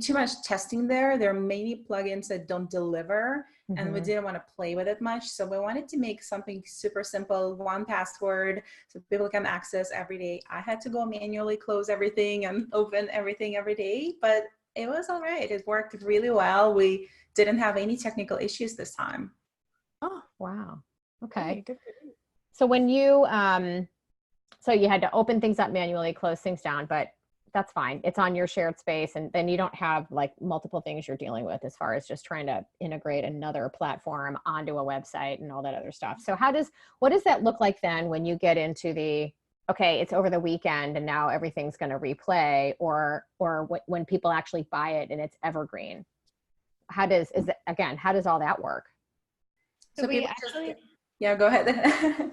too much testing there. There are many plugins that don't deliver, and we didn't want to play with it much. So we wanted to make something super simple, one password, so people can access every day. I had to go manually close everything and open everything every day, but it was all right. It worked really well. We didn't have any technical issues this time. Oh, wow. Okay. Hey, so when you, so you had to open things up manually, close things down, but that's fine. It's on your shared space, and then you don't have like multiple things you're dealing with as far as just trying to integrate another platform onto a website and all that other stuff. So what does that look like then when you get into okay, it's over the weekend and now everything's going to replay, or when people actually buy it and it's evergreen? How does all that work? So we actually, go ahead.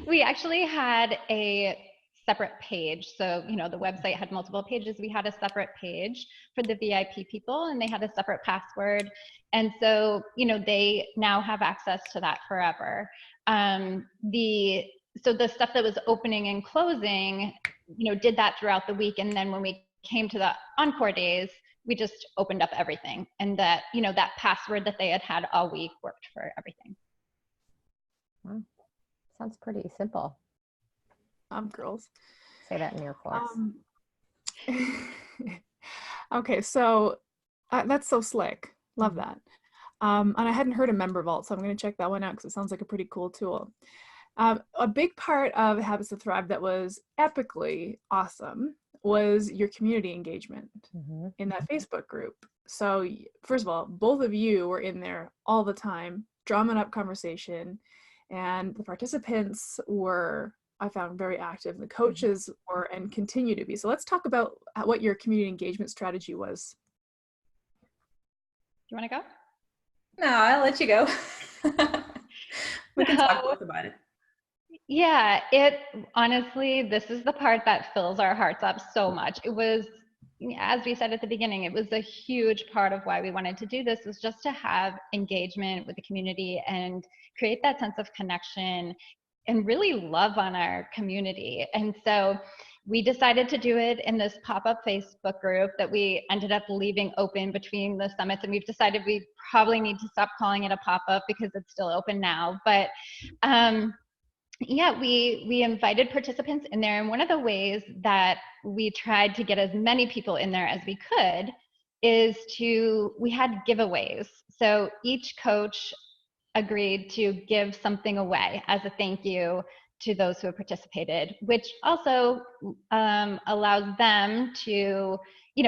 We actually had a separate page. So, the website had multiple pages. We had a separate page for the VIP people, and they had a separate password. And so, they now have access to that forever. So the stuff that was opening and closing, did that throughout the week. And then when we came to the encore days, we just opened up everything. And that, that password that they had all week worked for everything. Wow. Sounds pretty simple. Girls. Say that in your quotes. Okay, so that's so slick. Love that. And I hadn't heard of Member Vault, so I'm going to check that one out because it sounds like a pretty cool tool. A big part of Habits to Thrive that was epically awesome was your community engagement in that Facebook group. So first of all, both of you were in there all the time, drumming up conversation, and the participants were, I found, very active. The coaches were and continue to be. So let's talk about what your community engagement strategy was. Do you want to go? No, I'll let you go. We can talk both about it. Yeah, honestly, this is the part that fills our hearts up so much. It was, as we said at the beginning, it was a huge part of why we wanted to do this, was just to have engagement with the community and create that sense of connection and really love on our community. And so we decided to do it in this pop-up Facebook group that we ended up leaving open between the summits. And we've decided we probably need to stop calling it a pop-up because it's still open now. But yeah, we invited participants in there. And one of the ways that we tried to get as many people in there as we could is we had giveaways. So each coach agreed to give something away as a thank you to those who have participated, which also allows them to,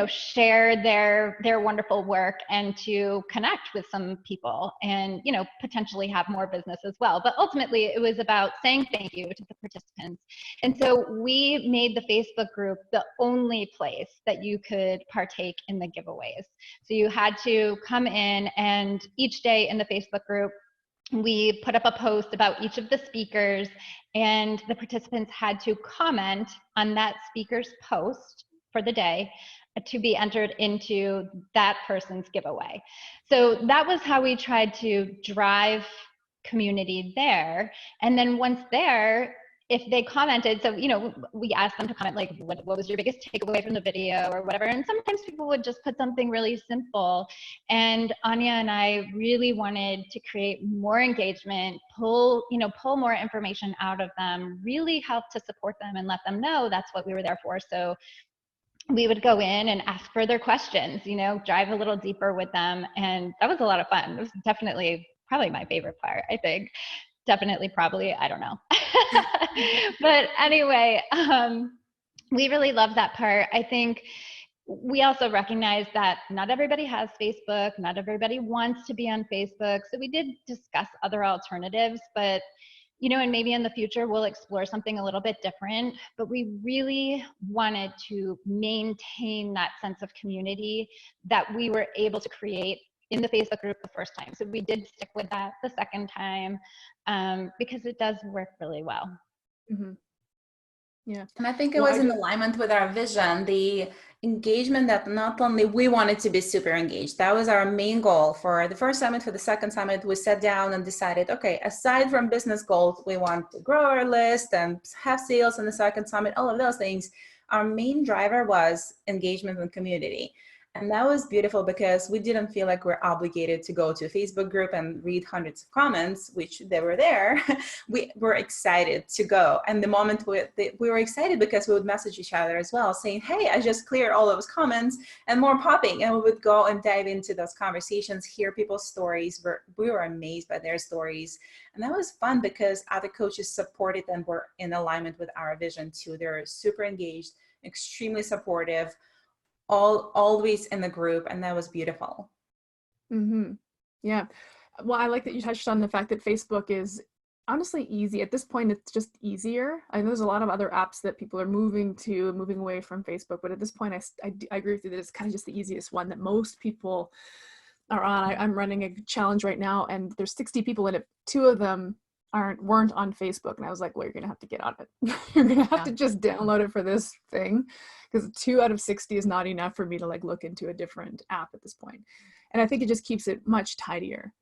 share their wonderful work and to connect with some people and, potentially have more business as well. But ultimately, it was about saying thank you to the participants. And so we made the Facebook group the only place that you could partake in the giveaways. So you had to come in, and each day in the Facebook group, we put up a post about each of the speakers, and the participants had to comment on that speaker's post for the day to be entered into that person's giveaway. So that was how we tried to drive community there. And then once there, if they commented, so, we asked them to comment, like, what was your biggest takeaway from the video or whatever. And sometimes people would just put something really simple. And Anya and I really wanted to create more engagement, pull more information out of them, really help to support them and let them know that's what we were there for. So we would go in and ask further questions, drive a little deeper with them. And that was a lot of fun. It was definitely probably my favorite part, I think. Definitely, probably, I don't know. But anyway, we really love that part. I think we also recognize that not everybody has Facebook, not everybody wants to be on Facebook. So we did discuss other alternatives, but and maybe in the future we'll explore something a little bit different, but we really wanted to maintain that sense of community that we were able to create in the Facebook group the first time. So we did stick with that the second time because it does work really well. Mm-hmm. Yeah. And I think it was in alignment with our vision, the engagement that not only we wanted to be super engaged, that was our main goal for the first summit. For the second summit, we sat down and decided, okay, aside from business goals, we want to grow our list and have sales in the second summit, all of those things. Our main driver was engagement and community. And that was beautiful because we didn't feel like we're obligated to go to a Facebook group and read hundreds of comments, which they were there. We were excited to go. And the moment we were excited because we would message each other as well, saying, hey, I just cleared all those comments and more popping. And we would go and dive into those conversations, hear people's stories. We were amazed by their stories. And that was fun because other coaches supported and were in alignment with our vision too. They're super engaged, extremely supportive, always in the group, and that was beautiful. Mm-hmm. Yeah. Well, I like that you touched on the fact that Facebook is honestly easy. At this point, it's just easier. I know there's a lot of other apps that people are moving away from Facebook, but at this point, I agree with you that it's kind of just the easiest one that most people are on. I'm running a challenge right now, and there's 60 people in it. 2 of them weren't on Facebook, and I was like, well, you're gonna have to get on it. You're gonna have to just download it for this thing, because 2 out of 60 is not enough for me to like look into a different app at this point. And I think it just keeps it much tidier.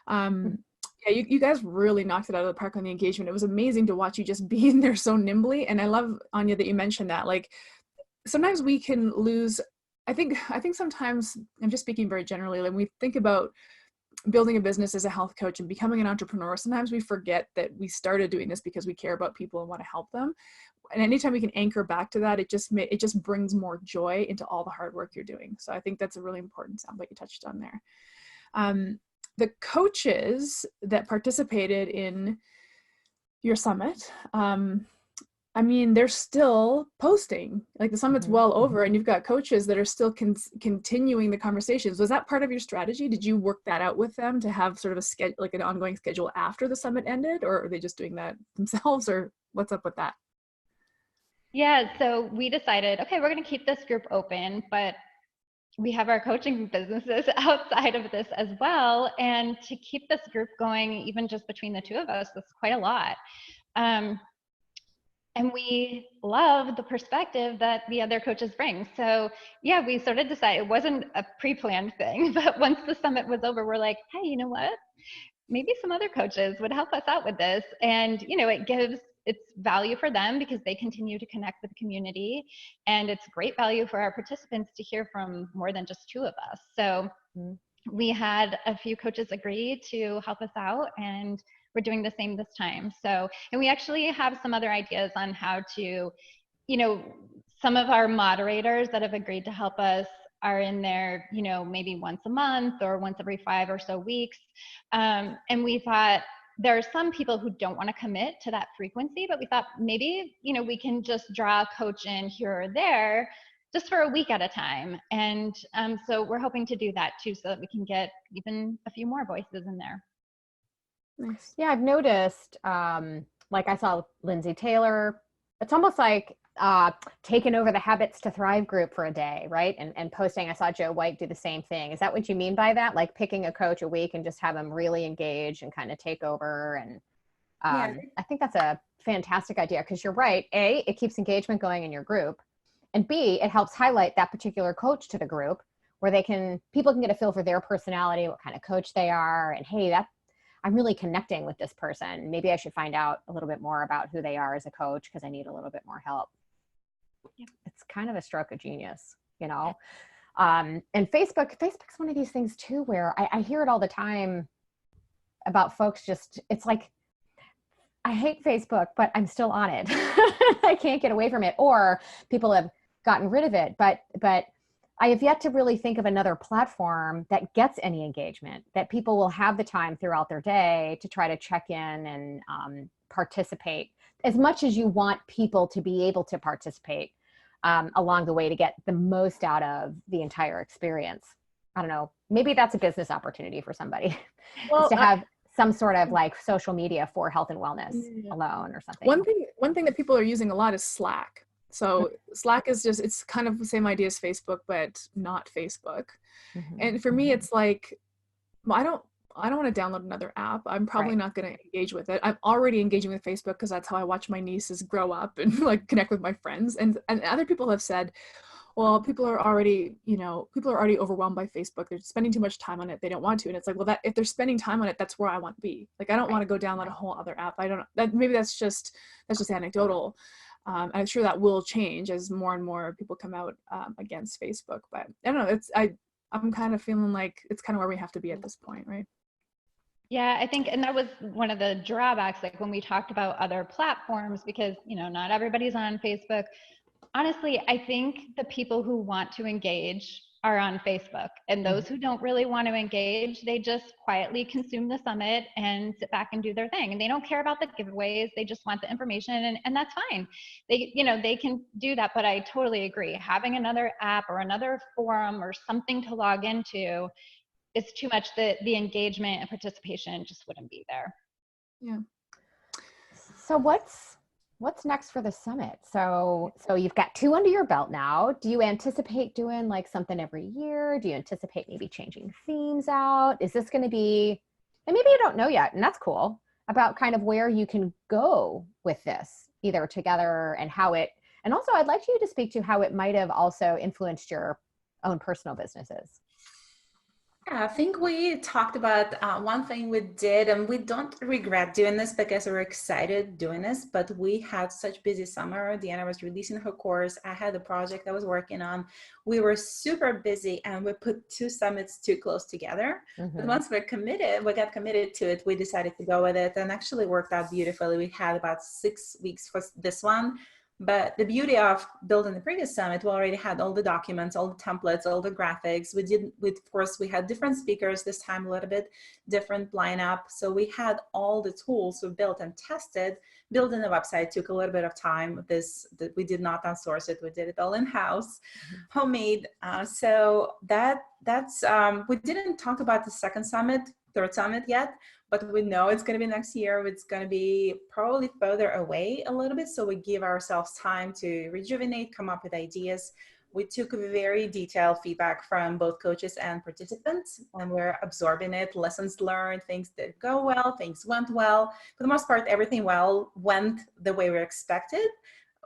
Yeah, you guys really knocked it out of the park on the engagement. It was amazing to watch you just be in there so nimbly. And I love, Anya, that you mentioned that. Like, sometimes we can lose, I think sometimes, I'm just speaking very generally, when we think about building a business as a health coach and becoming an entrepreneur, sometimes we forget that we started doing this because we care about people and want to help them. And anytime we can anchor back to that, it just brings more joy into all the hard work you're doing. So I think that's a really important soundbite you touched on there. The coaches that participated in your summit, I mean, they're still posting. Like, the summit's well over, and you've got coaches that are still continuing the conversations. Was that part of your strategy? Did you work that out with them to have sort of a schedule, like an ongoing schedule after the summit ended, or are they just doing that themselves, or what's up with that? Yeah, so we decided, okay, we're going to keep this group open, but we have our coaching businesses outside of this as well. And to keep this group going, even just between the 2 of us, that's quite a lot. And we love the perspective that the other coaches bring. So yeah, we sort of decided, it wasn't a pre-planned thing, but once the summit was over, we're like, hey, you know what? Maybe some other coaches would help us out with this. And, it's value for them because they continue to connect with the community. And it's great value for our participants to hear from more than just 2 of us. So we had a few coaches agree to help us out, and we're doing the same this time. So, and we actually have some other ideas on how to, some of our moderators that have agreed to help us are in there, you know, maybe once a month or once every 5 or so weeks. And we thought there are some people who don't want to commit to that frequency, but we thought maybe, you know, we can just draw a coach in here or there just for a week at a time. And so we're hoping to do that too, so that we can get even a few more voices in there. Nice. Yeah, I've noticed, like I saw Lindsay Taylor, it's almost like taking over the Habits to Thrive group for a day, right? And posting. I saw Joe White do the same thing. Is that what you mean by that? Like picking a coach a week and just have them really engage and kind of take over? And I think that's a fantastic idea, because you're right. A, it keeps engagement going in your group. And B, it helps highlight that particular coach to the group, where people can get a feel for their personality, what kind of coach they are. And hey, I'm really connecting with this person. Maybe I should find out a little bit more about who they are as a coach, because I need a little bit more help. Yeah. It's kind of a stroke of genius, you know? And Facebook's one of these things too, where I hear it all the time about folks it's like, I hate Facebook, but I'm still on it. I can't get away from it. Or people have gotten rid of it, but I have yet to really think of another platform that gets any engagement, that people will have the time throughout their day to try to check in and participate as much as you want people to be able to participate along the way to get the most out of the entire experience. I don't know. Maybe that's a business opportunity for somebody. Well, to have some sort of like social media for health and wellness alone or something. One thing that people are using a lot is Slack. So Slack is it's kind of the same idea as Facebook, but not Facebook. Mm-hmm. And for me, it's like, I don't want to download another app. I'm probably not going to engage with it. I'm already engaging with Facebook because that's how I watch my nieces grow up and like connect with my friends. And other people have said, well, people are already overwhelmed by Facebook. They're spending too much time on it. They don't want to. And it's like, well, if they're spending time on it, that's where I want to be. Like, I don't want to go download a whole other app. Maybe that's just anecdotal. I'm sure that will change as more and more people come out against Facebook. But I don't know. I'm kind of feeling like it's kind of where we have to be at this point, right? Yeah, I think, and that was one of the drawbacks, like when we talked about other platforms, because, you know, not everybody's on Facebook. Honestly, I think the people who want to engage are on Facebook, and those who don't really want to engage, they just quietly consume the summit and sit back and do their thing. And they don't care about the giveaways. They just want the information, and that's fine. They can do that, but I totally agree. Having another app or another forum or something to log into is too much. The engagement and participation just wouldn't be there. Yeah. So what's next for the summit? So you've got 2 under your belt now. Do you anticipate doing like something every year? Do you anticipate maybe changing themes out? Is this going to be, and maybe you don't know yet, and that's cool, about kind of where you can go with this, either together and how it, and also I'd like you to speak to how it might have also influenced your own personal businesses. Yeah, I think we talked about one thing we did, and we don't regret doing this because we're excited doing this, but we had such busy summer. Deanna was releasing her course. I had a project I was working on. We were super busy, and we put 2 summits too close together. But once we got committed to it, we decided to go with it, and actually worked out beautifully. We had about 6 weeks for this one. But the beauty of building the previous summit, we already had all the documents, all the templates, all the graphics. Of course, we had different speakers this time, a little bit different lineup. So we had all the tools we built and tested. Building the website took a little bit of time. We did not outsource it. We did it all in-house, homemade. So that's we didn't talk about the third summit yet, but we know it's going to be next year. It's going to be probably further away a little bit. So we give ourselves time to rejuvenate, come up with ideas. We took very detailed feedback from both coaches and participants, and we're absorbing it, lessons learned, things that go well, things went well. For the most part, everything went the way we expected.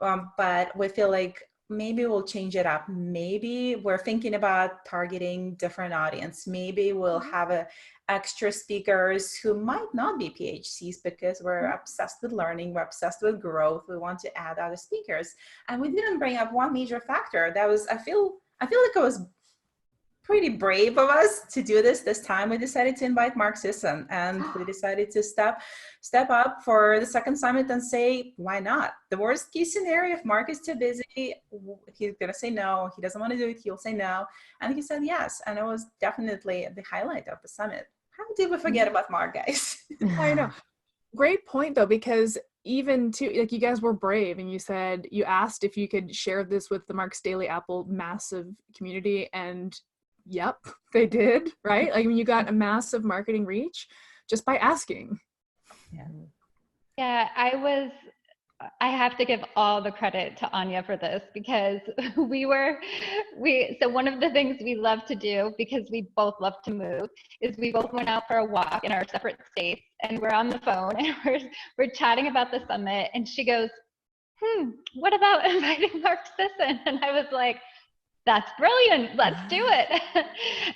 But we feel like maybe we'll change it up. Maybe we're thinking about targeting different audience. Maybe we'll have extra speakers who might not be PhDs, because we're obsessed with learning, we're obsessed with growth. We want to add other speakers. And we didn't bring up one major factor that was, I feel like it was pretty brave of us to do this time. We decided to invite Mark Sisson, and we decided to step up for the second summit and say, why not? The worst case scenario, if Mark is too busy, he's gonna say no. He doesn't want to do it, he'll say no. And he said yes, and it was definitely the highlight of the summit. How did we forget about Mark, guys? I know. Great point though, because even too, like, you guys were brave and you asked if you could share this with the Mark's Daily Apple massive community, and yep, they did, right? Like, I mean, you got a massive marketing reach just by asking. Yeah, I have to give all the credit to Anya for this, because so one of the things we love to do, because we both love to move, is we both went out for a walk in our separate states, and we're on the phone and we're chatting about the summit, and she goes, what about inviting Mark Sisson? And I was like, that's brilliant, let's do it.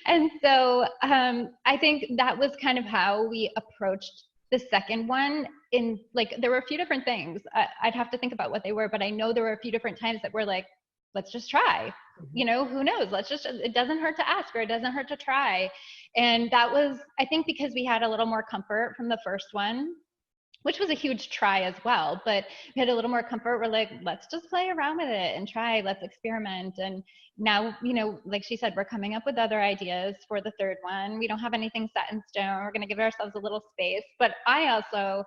And so I think that was kind of how we approached the second one. In like, there were a few different things. I'd have to think about what they were, but I know there were a few different times that we're like, let's just try, you know, who knows, it doesn't hurt to ask, or it doesn't hurt to try. And that was, I think, because we had a little more comfort from the first one, which was a huge try as well, but we had a little more comfort. We're like, let's just play around with it and try, let's experiment. And now, you know, like she said, we're coming up with other ideas for the third one. We don't have anything set in stone. We're going to give ourselves a little space. But I also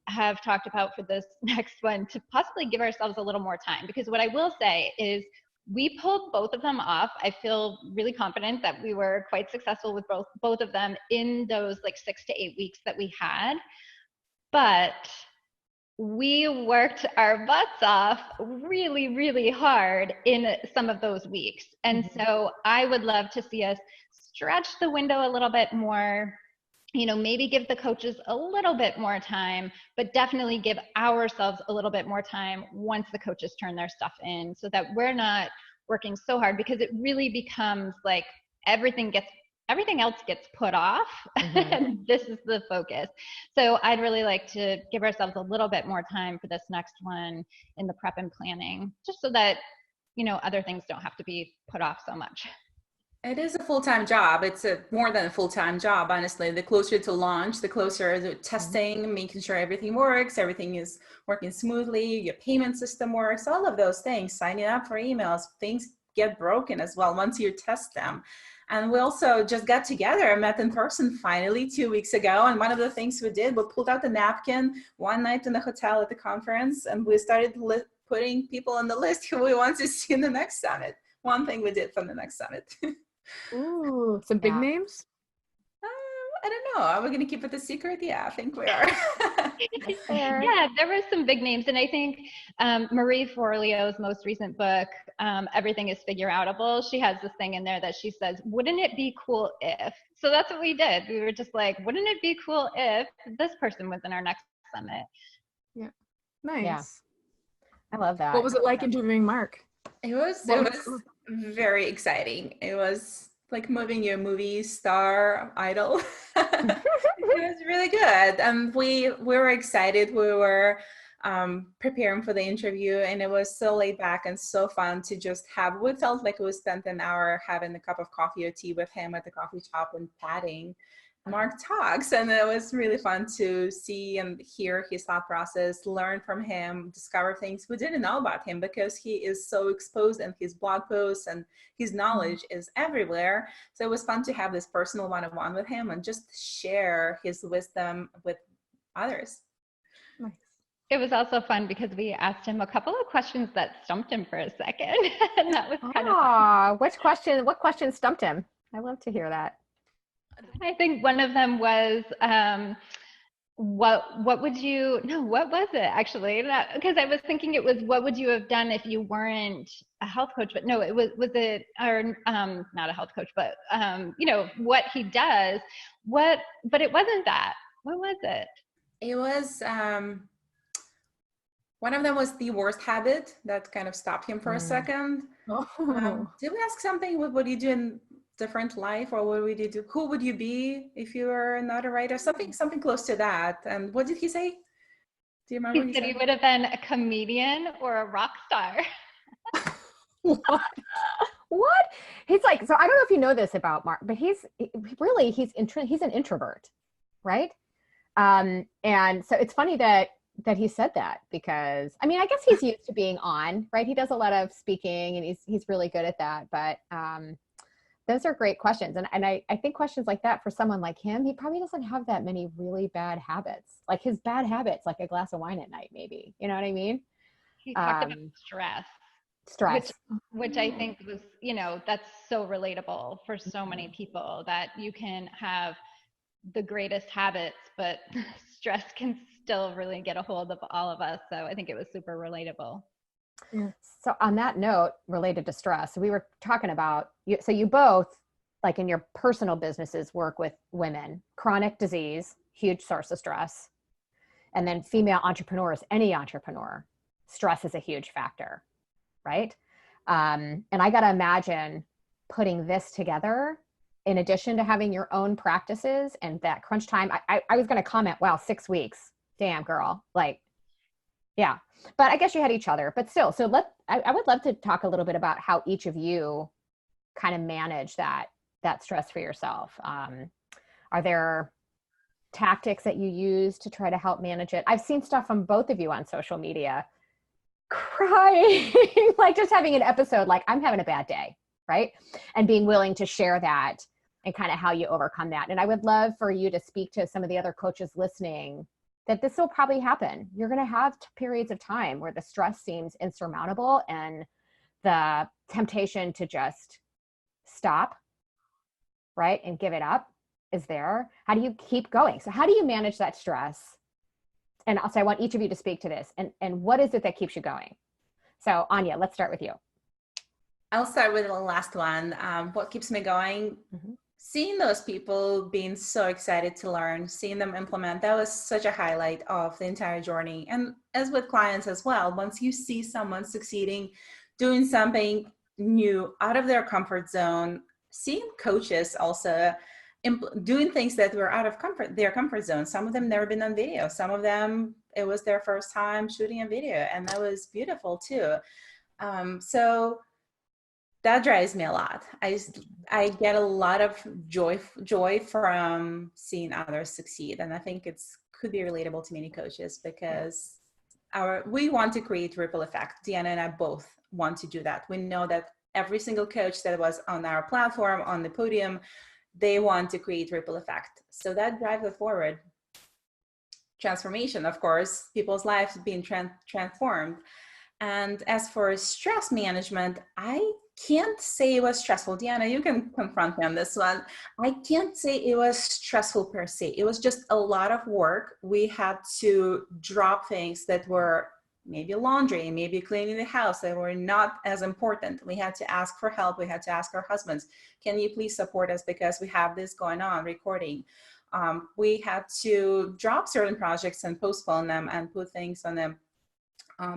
have talked about for this next one to possibly give ourselves a little more time, because what I will say is we pulled both of them off. I feel really confident that we were quite successful with both of them in those like 6 to 8 weeks that we had. But we worked our butts off really, really hard in some of those weeks. And so I would love to see us stretch the window a little bit more, you know, maybe give the coaches a little bit more time, but definitely give ourselves a little bit more time once the coaches turn their stuff in, so that we're not working so hard, because it really becomes like everything else gets put off, and this is the focus. So I'd really like to give ourselves a little bit more time for this next one in the prep and planning, just so that, you know, other things don't have to be put off so much. It is a full-time job. It's more than a full-time job, honestly. The closer to launch, the closer to testing, making sure everything works, everything is working smoothly, your payment system works, all of those things, signing up for emails, things get broken as well once you test them. And we also just got together, met in person finally 2 weeks ago. And one of the things we did, we pulled out the napkin one night in the hotel at the conference, and we started putting people on the list who we want to see in the next summit. One thing we did from the next summit. Ooh, some big names? I don't know. Are we going to keep it a secret? Yeah, I think we are. Yeah, there were some big names. And I think Marie Forleo's most recent book, Everything is Figure Outable, she has this thing in there that she says, wouldn't it be cool if? So that's what we did. We were just like, wouldn't it be cool if this person was in our next summit? Yeah. Nice. Yeah. I love that. What was it like interviewing Mark? It was very exciting. It was like moving your movie star idol. It was really good. And we were excited. We were preparing for the interview, and it was so laid back and so fun to just have. We felt like we spent an hour having a cup of coffee or tea with him at the coffee shop and chatting. Mark talks, and it was really fun to see and hear his thought process, learn from him, discover things we didn't know about him, because he is so exposed in his blog posts and his knowledge is everywhere. So it was fun to have this personal one-on-one with him and just share his wisdom with others. Nice. It was also fun because we asked him a couple of questions that stumped him for a second. And that was kind of fun. What question stumped him? I love to hear that. I think one of them was, what was it actually? Because I was thinking it was, what would you have done if you weren't a health coach? But no, was it, or not a health coach, but, you know, what he does, but it wasn't that. What was it? It was, one of them was the worst habit that kind of stopped him for a second. Did we ask something, what would you do in different life, or what would you do? Who would you be if you were not a writer? Something close to that. And what did he say? Do you remember? He said he would have been a comedian or a rock star. What? What? He's like, so I don't know if you know this about Mark, but he's an introvert, right? And so it's funny that he said that, because I mean, I guess he's used to being on, right? He does a lot of speaking and he's really good at that. But those are great questions. And I think questions like that for someone like him, he probably doesn't have that many really bad habits. Like his bad habits, like a glass of wine at night, maybe. You know what I mean? He talked about stress. Stress. Which I think was, that's so relatable for so many people, that you can have the greatest habits, but stress can still really get a hold of all of us. So I think it was super relatable. So on that note, related to stress, we were talking about you. So you both, like in your personal businesses, work with women, chronic disease, huge source of stress. And then female entrepreneurs, any entrepreneur, stress is a huge factor, right? And I got to imagine putting this together in addition to having your own practices and that crunch time. I was going to comment, wow, 6 weeks. Damn, girl. Like, yeah. But I guess you had each other, but still. So I would love to talk a little bit about how each of you kind of manage that stress for yourself. Are there tactics that you use to try to help manage it? I've seen stuff from both of you on social media, crying, like just having an episode, like I'm having a bad day, right? And being willing to share that and kind of how you overcome that. And I would love for you to speak to some of the other coaches listening, that this will probably happen. You're going to have periods of time where the stress seems insurmountable and the temptation to just stop, right, and give it up is there. How do you keep going? So how do you manage that stress? And also I want each of you to speak to this. And what is it that keeps you going? So Anya, let's start with you. I'll start with the last one. What keeps me going? Seeing those people being so excited to learn, seeing them implement, that was such a highlight of the entire journey. And as with clients as well, once you see someone succeeding, doing something new out of their comfort zone, seeing coaches also doing things that were out of their comfort zone. Some of them never been on video. Some of them, it was their first time shooting a video, and that was beautiful too. So that drives me a lot. I get a lot of joy from seeing others succeed. And I think could be relatable to many coaches, because we want to create ripple effect. Deanna and I both want to do that. We know that every single coach that was on our platform, on the podium, they want to create ripple effect. So that drives us forward. Transformation, of course, people's lives being transformed. And as for stress management, I can't say it was stressful. Deanna, you can confront me on this one. I can't say it was stressful per se. It was just a lot of work. We had to drop things that were maybe laundry, maybe cleaning the house, that were not as important. We had to ask for help. We had to ask our husbands, can you please support us because we have this going on, recording. We had to drop certain projects and postpone them and put things on the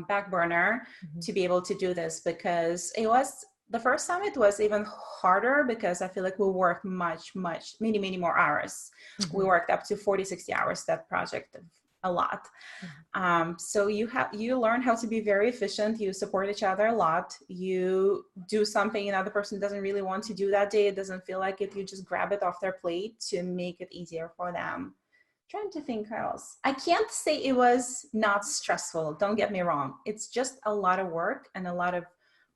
back burner to be able to do this, because the first summit was even harder, because I feel like we worked many more hours. We worked up to 40, 60 hours, that project, a lot. So you learn how to be very efficient. You support each other a lot. You do something another person doesn't really want to do that day. It doesn't feel like it. You just grab it off their plate to make it easier for them. Trying to think else. I can't say it was not stressful. Don't get me wrong. It's just a lot of work and a lot of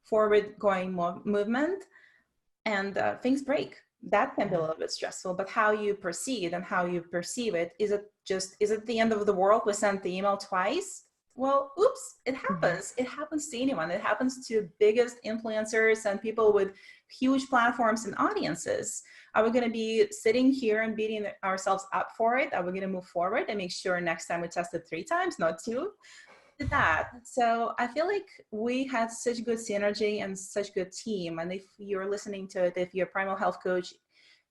forward going movement, and things break. That can be a little bit stressful, but how you proceed and how you perceive it, is it the end of the world? We sent the email twice. Well, oops, it happens. It happens to anyone. It happens to biggest influencers and people with huge platforms and audiences. Are we going to be sitting here and beating ourselves up for it? Are we going to move forward and make sure next time we test it 3 times, not 2? That. So I feel like we had such good synergy and such good team. And if you're listening to it, if you're a primal health coach,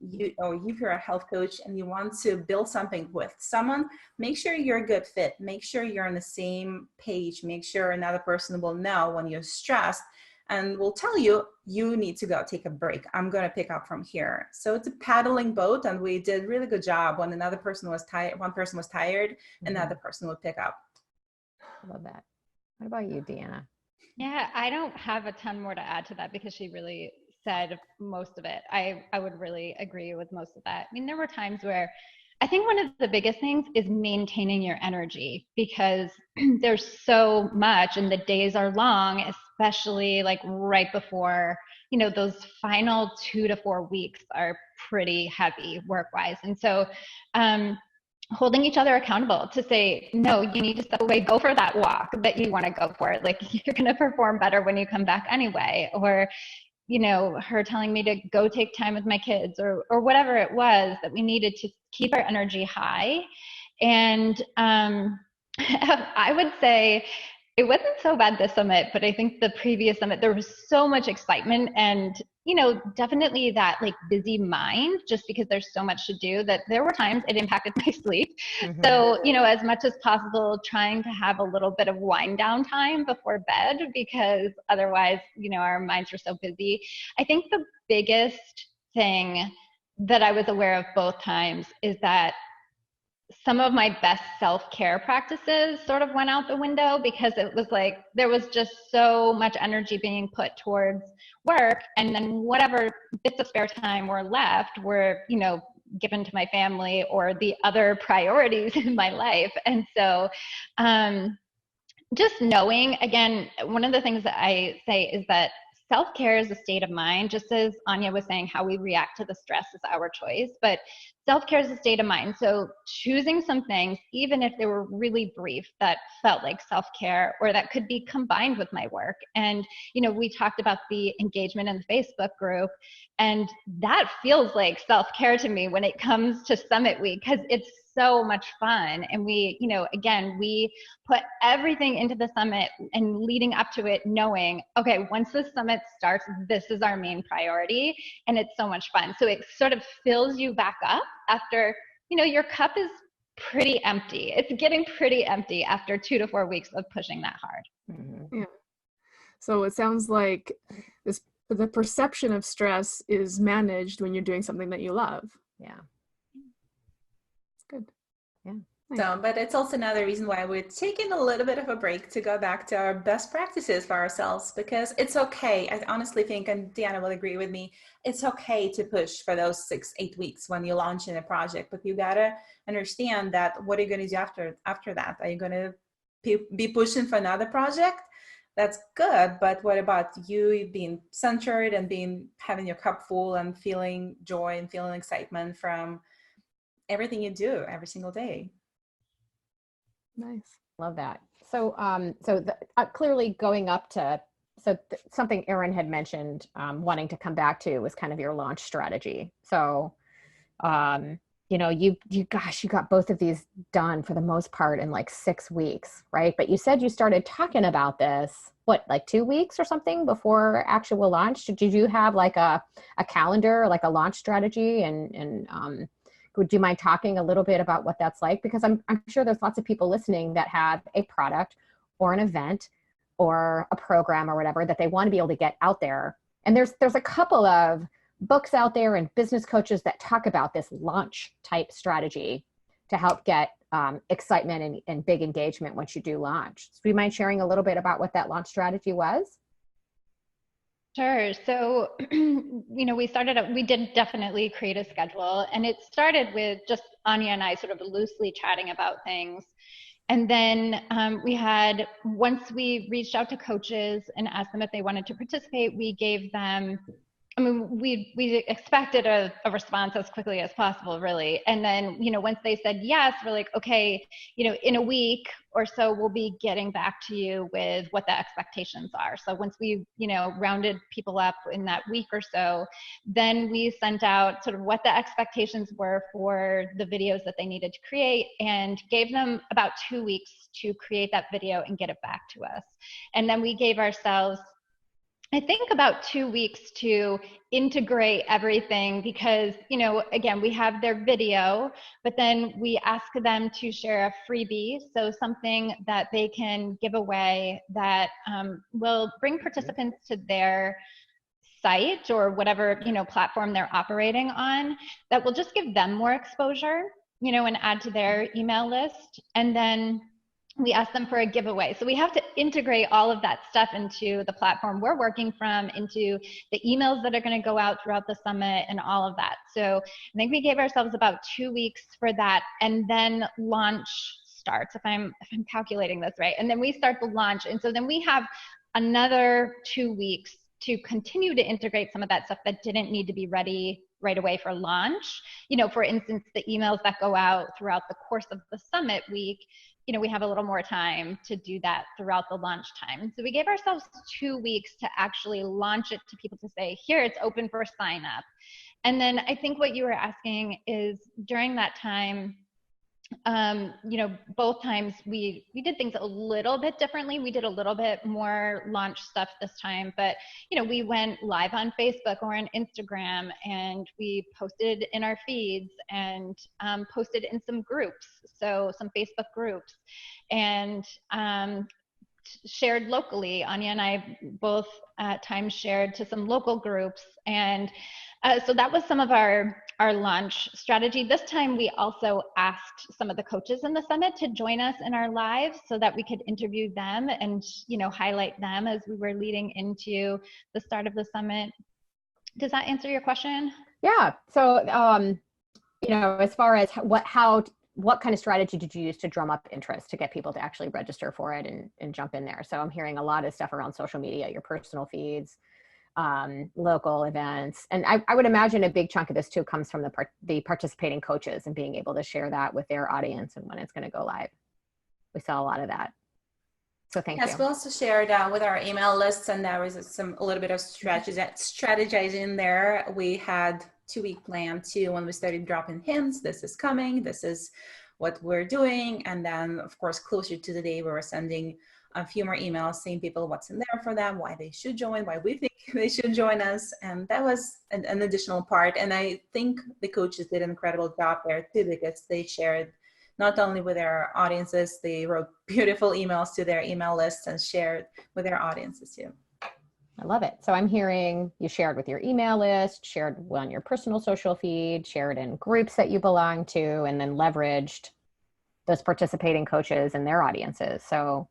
if you're a health coach and you want to build something with someone, make sure you're a good fit. Make sure you're on the same page. Make sure another person will know when you're stressed and will tell you, you need to go take a break. I'm going to pick up from here. So it's a paddling boat, and we did a really good job. When another person was tired, one person was tired, another person would pick up. I love that. What about you, Deanna? Yeah, I don't have a ton more to add to that, because she really said most of it. I would really agree with most of that. I mean, there were times where I think one of the biggest things is maintaining your energy, because there's so much and the days are long, especially like right before, those final 2 to 4 weeks are pretty heavy work-wise. And so holding each other accountable to say, no, you need to step away, go for that walk that you want to go for. Like, you're going to perform better when you come back anyway. Or, her telling me to go take time with my kids, or whatever it was that we needed to keep our energy high. And I would say it wasn't so bad this summit, but I think the previous summit, there was so much excitement and, definitely that like busy mind, just because there's so much to do, that there were times it impacted my sleep. Mm-hmm. So, as much as possible, trying to have a little bit of wind down time before bed, because otherwise, our minds are so busy. I think the biggest thing that I was aware of both times is that some of my best self-care practices sort of went out the window, because it was like there was just so much energy being put towards work, and then whatever bits of spare time were left were, given to my family or the other priorities in my life. And so just knowing, again, one of the things that I say is that self-care is a state of mind, just as Anya was saying, how we react to the stress is our choice, but self-care is a state of mind. So choosing some things, even if they were really brief, that felt like self-care, or that could be combined with my work. And, we talked about the engagement in the Facebook group, and that feels like self-care to me when it comes to Summit Week, because it's so much fun. And we, again, we put everything into the summit, and leading up to it, knowing, okay, once the summit starts, this is our main priority. And it's so much fun. So it sort of fills you back up after, your cup is pretty empty. It's getting pretty empty after 2 to 4 weeks of pushing that hard. Mm-hmm. Yeah. So it sounds like the perception of stress is managed when you're doing something that you love. Yeah. Good. Yeah. So, but it's also another reason why we're taking a little bit of a break to go back to our best practices for ourselves, because it's okay. I honestly think, and Deanna will agree with me, it's okay to push for those 6-8 weeks when you launch in a project, but you gotta understand that what are you going to do after that? Are you going to be pushing for another project? That's good, but what about you being centered and having your cup full and feeling joy and feeling excitement from everything you do every single day? Nice. Love that. So, clearly going up to, something Erin had mentioned, wanting to come back to was kind of your launch strategy. So, you got both of these done for the most part in like 6 weeks, right? But you said you started talking about this, like 2 weeks or something before actual launch? Did you have like a calendar, like a launch strategy, and would you mind talking a little bit about what that's like? Because I'm sure there's lots of people listening that have a product or an event or a program or whatever that they want to be able to get out there. And there's a couple of books out there and business coaches that talk about this launch type strategy to help get excitement and big engagement once you do launch. So do you mind sharing a little bit about what that launch strategy was? Sure. So, we did definitely create a schedule, and it started with just Anya and I sort of loosely chatting about things. And then once we reached out to coaches and asked them if they wanted to participate, we gave them, we expected a response as quickly as possible, really. And then, once they said yes, we're like, okay, in a week or so, we'll be getting back to you with what the expectations are. So once we, rounded people up in that week or so, then we sent out sort of what the expectations were for the videos that they needed to create, and gave them about 2 weeks to create that video and get it back to us. And then we gave ourselves, I think, about 2 weeks to integrate everything, because, again, we have their video, but then we ask them to share a freebie. So something that they can give away that will bring participants to their site or whatever, platform they're operating on, that will just give them more exposure, and add to their email list. And then we ask them for a giveaway. So we have to integrate all of that stuff into the platform we're working from, into the emails that are going to go out throughout the summit and all of that. So I think we gave ourselves about 2 weeks for that, and then launch starts, if I'm calculating this right. And then we start the launch. And so then we have another 2 weeks to continue to integrate some of that stuff that didn't need to be ready right away for launch. You know, for instance, the emails that go out throughout the course of the summit week, you know, we have a little more time to do that throughout the launch time. So we gave ourselves 2 weeks to actually launch it to people, to say, here, it's open for sign up. And then I think what you were asking is, during that time, you know, both times we did things a little bit differently. We did a little bit more launch stuff this time, but, you know, we went live on Facebook or on Instagram, and we posted in our feeds, and posted in some groups, so some Facebook groups, and shared locally. Anya and I both at times shared to some local groups. And so that was some of our launch strategy. This time we also asked some of the coaches in the summit to join us in our lives, so that we could interview them and, you know, highlight them as we were leading into the start of the summit. Does that answer your question? Yeah. So, you know, as far as what kind of strategy did you use to drum up interest, to get people to actually register for it and jump in there? So I'm hearing a lot of stuff around social media, your personal feeds, local events. And I would imagine a big chunk of this too comes from the participating coaches and being able to share that with their audience and when it's going to go live. We saw a lot of that. So thank you. Yes, we also shared with our email lists, and there was a little bit of strategizing there. We had 2-week plan too, when we started dropping hints. This is coming. This is what we're doing. And then, of course, closer to the day, we were sending a few more emails saying people what's in there for them, why they should join, why we think they should join us. And that was an additional part. And I think the coaches did an incredible job there too, because they shared not only with their audiences, they wrote beautiful emails to their email lists and shared with their audiences too. I love it. So I'm hearing you shared with your email list, shared on your personal social feed, shared in groups that you belong to, and then leveraged those participating coaches and their audiences. So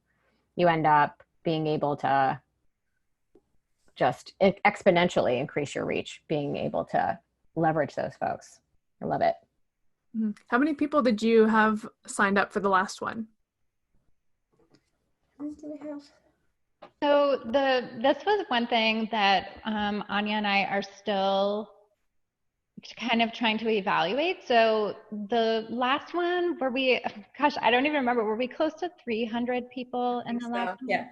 you end up being able to just exponentially increase your reach, being able to leverage those folks. I love it. How many people did you have signed up for the last one? How many do we have? So this was one thing that Anya and I are still kind of trying to evaluate. So the last one, gosh, I don't even remember, were we close to 300 people in the last one? Yeah.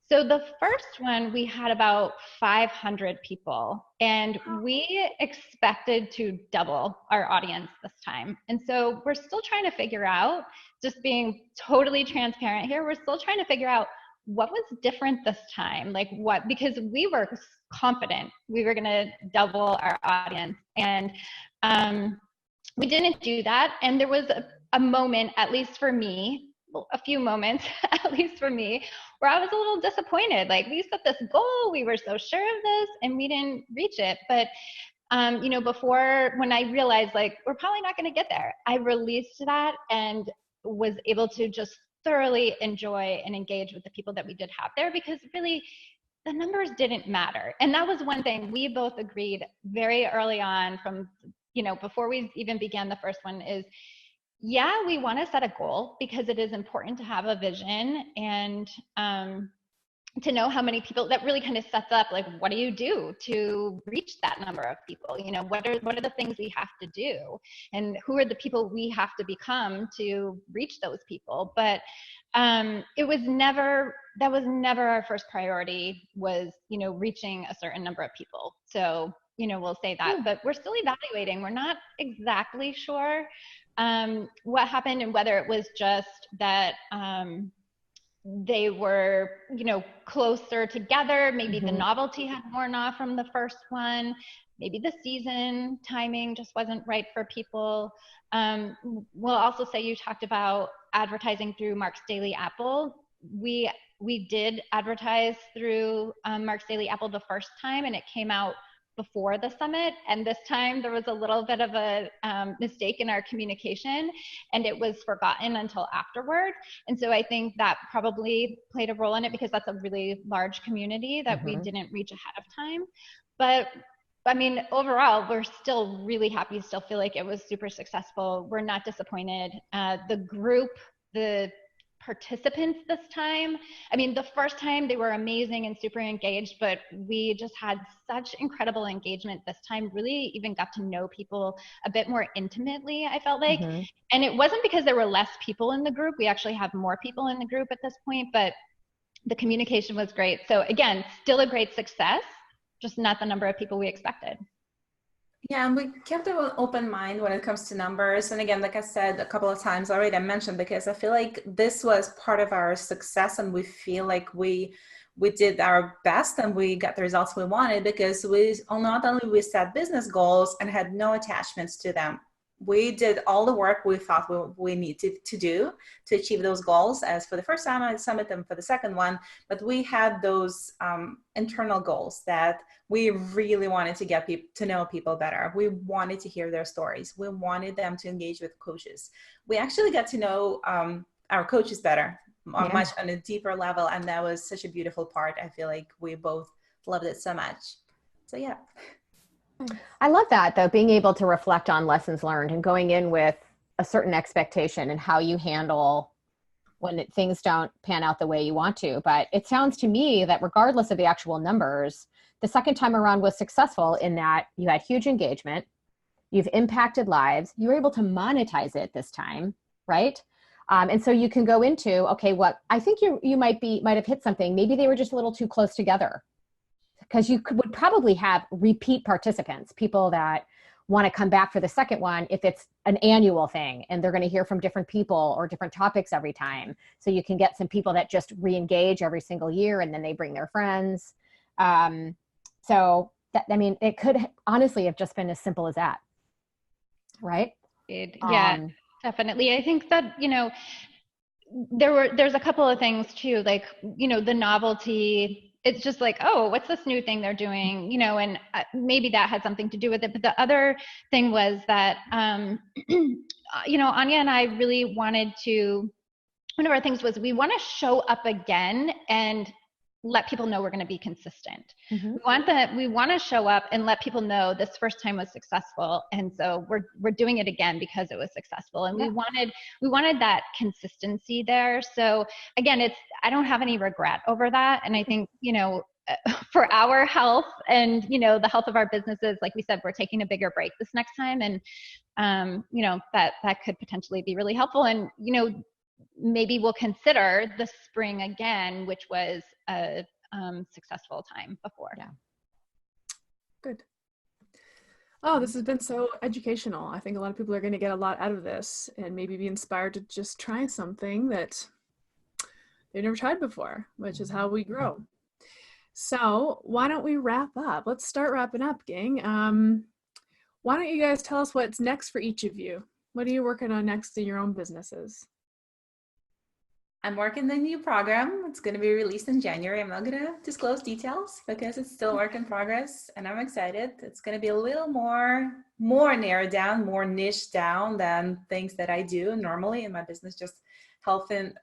So the first one, we had about 500 people, and we expected to double our audience this time. And so we're still trying to figure out, just being totally transparent here, we're still trying to figure out what was different this time, like what, because we were confident we were going to double our audience, and we didn't do that. And there was a moment, at least for me, a few moments, at least for me, where I was a little disappointed. Like, we set this goal, we were so sure of this, and we didn't reach it. But you know, before, when I realized like we're probably not going to get there, I released that and was able to just thoroughly enjoy and engage with the people that we did have there, because really the numbers didn't matter. And that was one thing we both agreed very early on, from, you know, before we even began the first one, is yeah, we want to set a goal because it is important to have a vision and to know how many people. That really kind of sets up, like, what do you do to reach that number of people? You know, what are the things we have to do, and who are the people we have to become to reach those people? But that was never our first priority, was, you know, reaching a certain number of people. So, you know, we'll say that, but we're still evaluating. We're not exactly sure what happened, and whether it was just that they were, you know, closer together. Maybe the novelty had worn off from the first one. Maybe the season timing just wasn't right for people. We'll also say, you talked about advertising through Mark's Daily Apple. We did advertise through Mark's Daily Apple the first time, and it came out before the summit, and this time there was a little bit of a mistake in our communication, and it was forgotten until afterward. And so I think that probably played a role in it, because that's a really large community that we didn't reach ahead of time. But I mean, overall, we're still really happy, still feel like it was super successful. We're not disappointed. The group, the participants this time, I mean, the first time they were amazing and super engaged, but we just had such incredible engagement this time, really even got to know people a bit more intimately, I felt like. And it wasn't because there were less people in the group. We actually have more people in the group at this point, but the communication was great. So again, still a great success, just not the number of people we expected. Yeah, and we kept an open mind when it comes to numbers. And again, like I said a couple of times already, I mentioned, because I feel like this was part of our success, and we feel like we did our best and we got the results we wanted, because not only we set business goals and had no attachments to them. We did all the work we thought we needed to do to achieve those goals, as for the first summit and for the second one. But we had those internal goals that we really wanted to get people to know people better. We wanted to hear their stories. We wanted them to engage with coaches. We actually got to know our coaches better, much on a deeper level. And that was such a beautiful part. I feel like we both loved it so much. So yeah. I love that, though, being able to reflect on lessons learned and going in with a certain expectation and how you handle when things don't pan out the way you want to. But it sounds to me that regardless of the actual numbers, the second time around was successful in that you had huge engagement, you've impacted lives, you were able to monetize it this time, right? And so you can go into, okay, what I think you might have hit something. Maybe they were just a little too close together. Because you would probably have repeat participants, people that want to come back for the second one if it's an annual thing and they're going to hear from different people or different topics every time. So you can get some people that just re-engage every single year and then they bring their friends. So that, I mean, it could honestly have just been as simple as that, right? Yeah, definitely. I think that, there's a couple of things too, like, the novelty. It's just like, oh, what's this new thing they're doing? And maybe that had something to do with it. But the other thing was that, Anya and I really wanted to, one of our things was we want to show up again and let people know we're going to be consistent. We want to show up and let people know this first time was successful, and so we're doing it again because it was successful. And we wanted that consistency there. So again, I don't have any regret over that. And I think for our health and the health of our businesses, like we said, we're taking a bigger break this next time, and that could potentially be really helpful. And maybe we'll consider the spring again, which was a successful time before. Yeah. Good. Oh, this has been so educational. I think a lot of people are going to get a lot out of this and maybe be inspired to just try something that they've never tried before, which is how we grow. So why don't we wrap up? Let's start wrapping up, gang. Why don't you guys tell us what's next for each of you? What are you working on next in your own businesses? I'm working the new program. It's going to be released in January. I'm not going to disclose details because it's still work in progress, and I'm excited. It's going to be a little more narrowed down, more niche down than things that I do normally in my business, just helping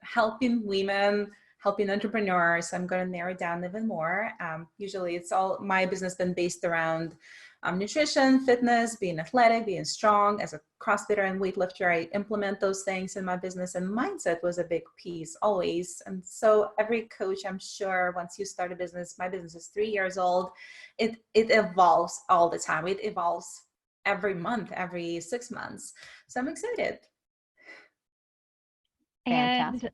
women, helping entrepreneurs. I'm going to narrow it down even more. Usually it's all my business been based around nutrition, fitness, being athletic, being strong. As a CrossFitter and weightlifter, I implement those things in my business, and mindset was a big piece always. And so every coach, I'm sure, once you start a business, my business is 3 years old, it evolves all the time. It evolves every month, every 6 months. So I'm excited. Fantastic. And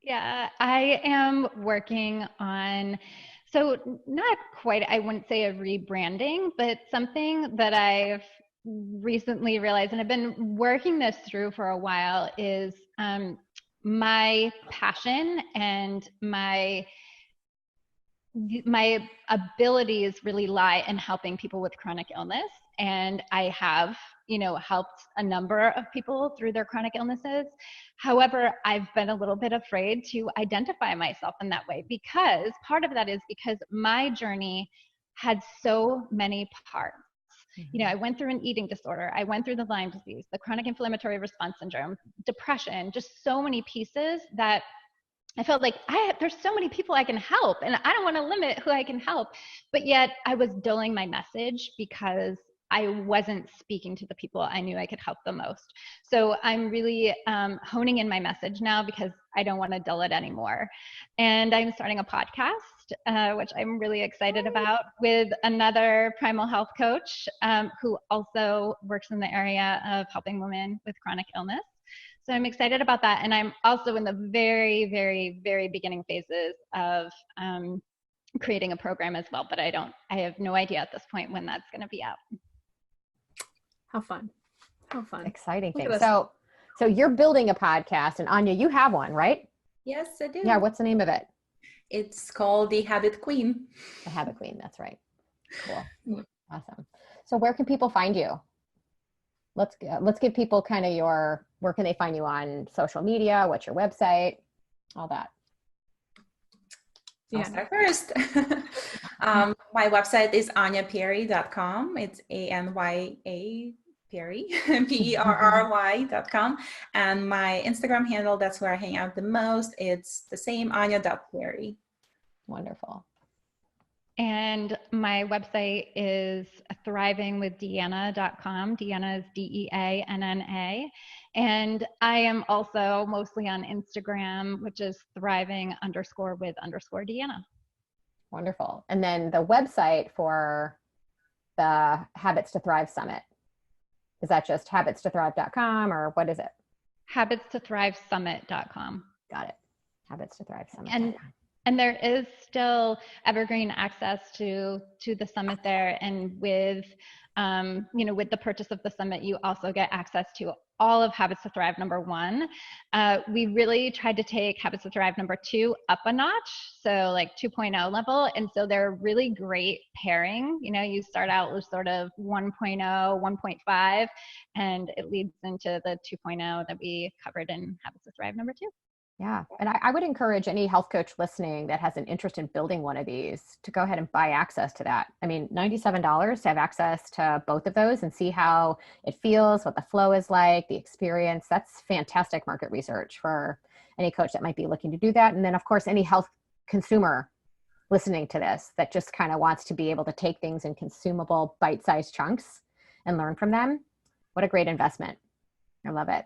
yeah, I am working on, so not quite, I wouldn't say a rebranding, but something that I've recently realized, and I've been working this through for a while, is my passion and my abilities really lie in helping people with chronic illness. And I have, helped a number of people through their chronic illnesses. However, I've been a little bit afraid to identify myself in that way, because part of that is because my journey had so many parts. You know, I went through an eating disorder. I went through the Lyme disease, the chronic inflammatory response syndrome, depression, just so many pieces that I felt like there's so many people I can help, and I don't want to limit who I can help. But yet I was dulling my message because I wasn't speaking to the people I knew I could help the most. So I'm really honing in my message now because I don't want to dull it anymore. And I'm starting a podcast, which I'm really excited about, with another primal health coach who also works in the area of helping women with chronic illness. So I'm excited about that. And I'm also in the very, very, very beginning phases of creating a program as well. But I have no idea at this point when that's going to be out. How fun. How fun. Exciting thing. So you're building a podcast, and Anya, you have one, right? Yes, I do. Yeah. What's the name of it? It's called The Habit Queen. The Habit Queen. That's right. Cool. Awesome. So where can people find you? Let's give people kind of where can they find you on social media? What's your website? All that. I'll start first. My website is anyaperry.com. It's ANYA Perry, PERRY.com. And my Instagram handle, that's where I hang out the most. It's the same, anya.perry. Wonderful. And my website is thrivingwithdeanna.com. Deanna is DEANNA. And I am also mostly on Instagram, which is thriving_with_Deanna. Wonderful. And then the website for the Habits to Thrive Summit, is that just habitstothrive.com, or what is it? habitstothrivasummit.com. Got it. Habits to Thrive Summit. And there is still evergreen access to the summit there. And with, with the purchase of the summit, you also get access to all of Habits to Thrive #1. We really tried to take Habits to Thrive #2 up a notch. So like 2.0 level. And so they're really great pairing. You know, you start out with sort of 1.0, 1.5, and it leads into the 2.0 that we covered in Habits to Thrive #2. Yeah. And I would encourage any health coach listening that has an interest in building one of these to go ahead and buy access to that. I mean, $97 to have access to both of those and see how it feels, what the flow is like, the experience. That's fantastic market research for any coach that might be looking to do that. And then of course, any health consumer listening to this that just kind of wants to be able to take things in consumable bite-sized chunks and learn from them. What a great investment. I love it.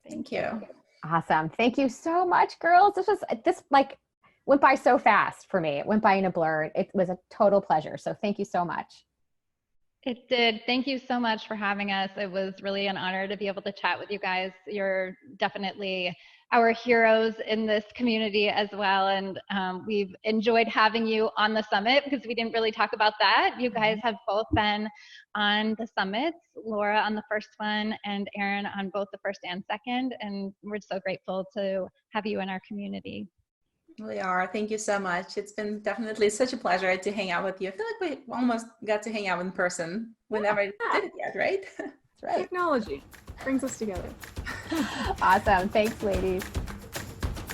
Thank you. Awesome. Thank you so much, girls. This went by so fast for me. It went by in a blur. It was a total pleasure. So thank you so much. It did. Thank you so much for having us. It was really an honor to be able to chat with you guys. You're definitely our heroes in this community as well. And we've enjoyed having you on the summit because we didn't really talk about that. You guys have both been on the summits, Laura on the first one and Erin on both the first and second. And we're so grateful to have you in our community. We are. Thank you so much. It's been definitely such a pleasure to hang out with you. I feel like we almost got to hang out in person. We never did it yet, right? That's right. Technology brings us together. Awesome. Thanks, ladies.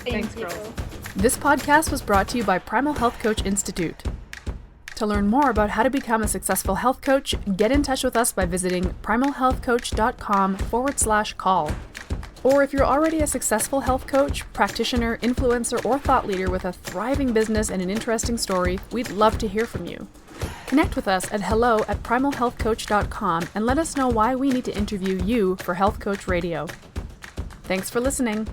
Thanks, girls. This podcast was brought to you by Primal Health Coach Institute. To learn more about how to become a successful health coach, get in touch with us by visiting primalhealthcoach.com/call. Or if you're already a successful health coach, practitioner, influencer, or thought leader with a thriving business and an interesting story, we'd love to hear from you. Connect with us at hello@primalhealthcoach.com and let us know why we need to interview you for Health Coach Radio. Thanks for listening.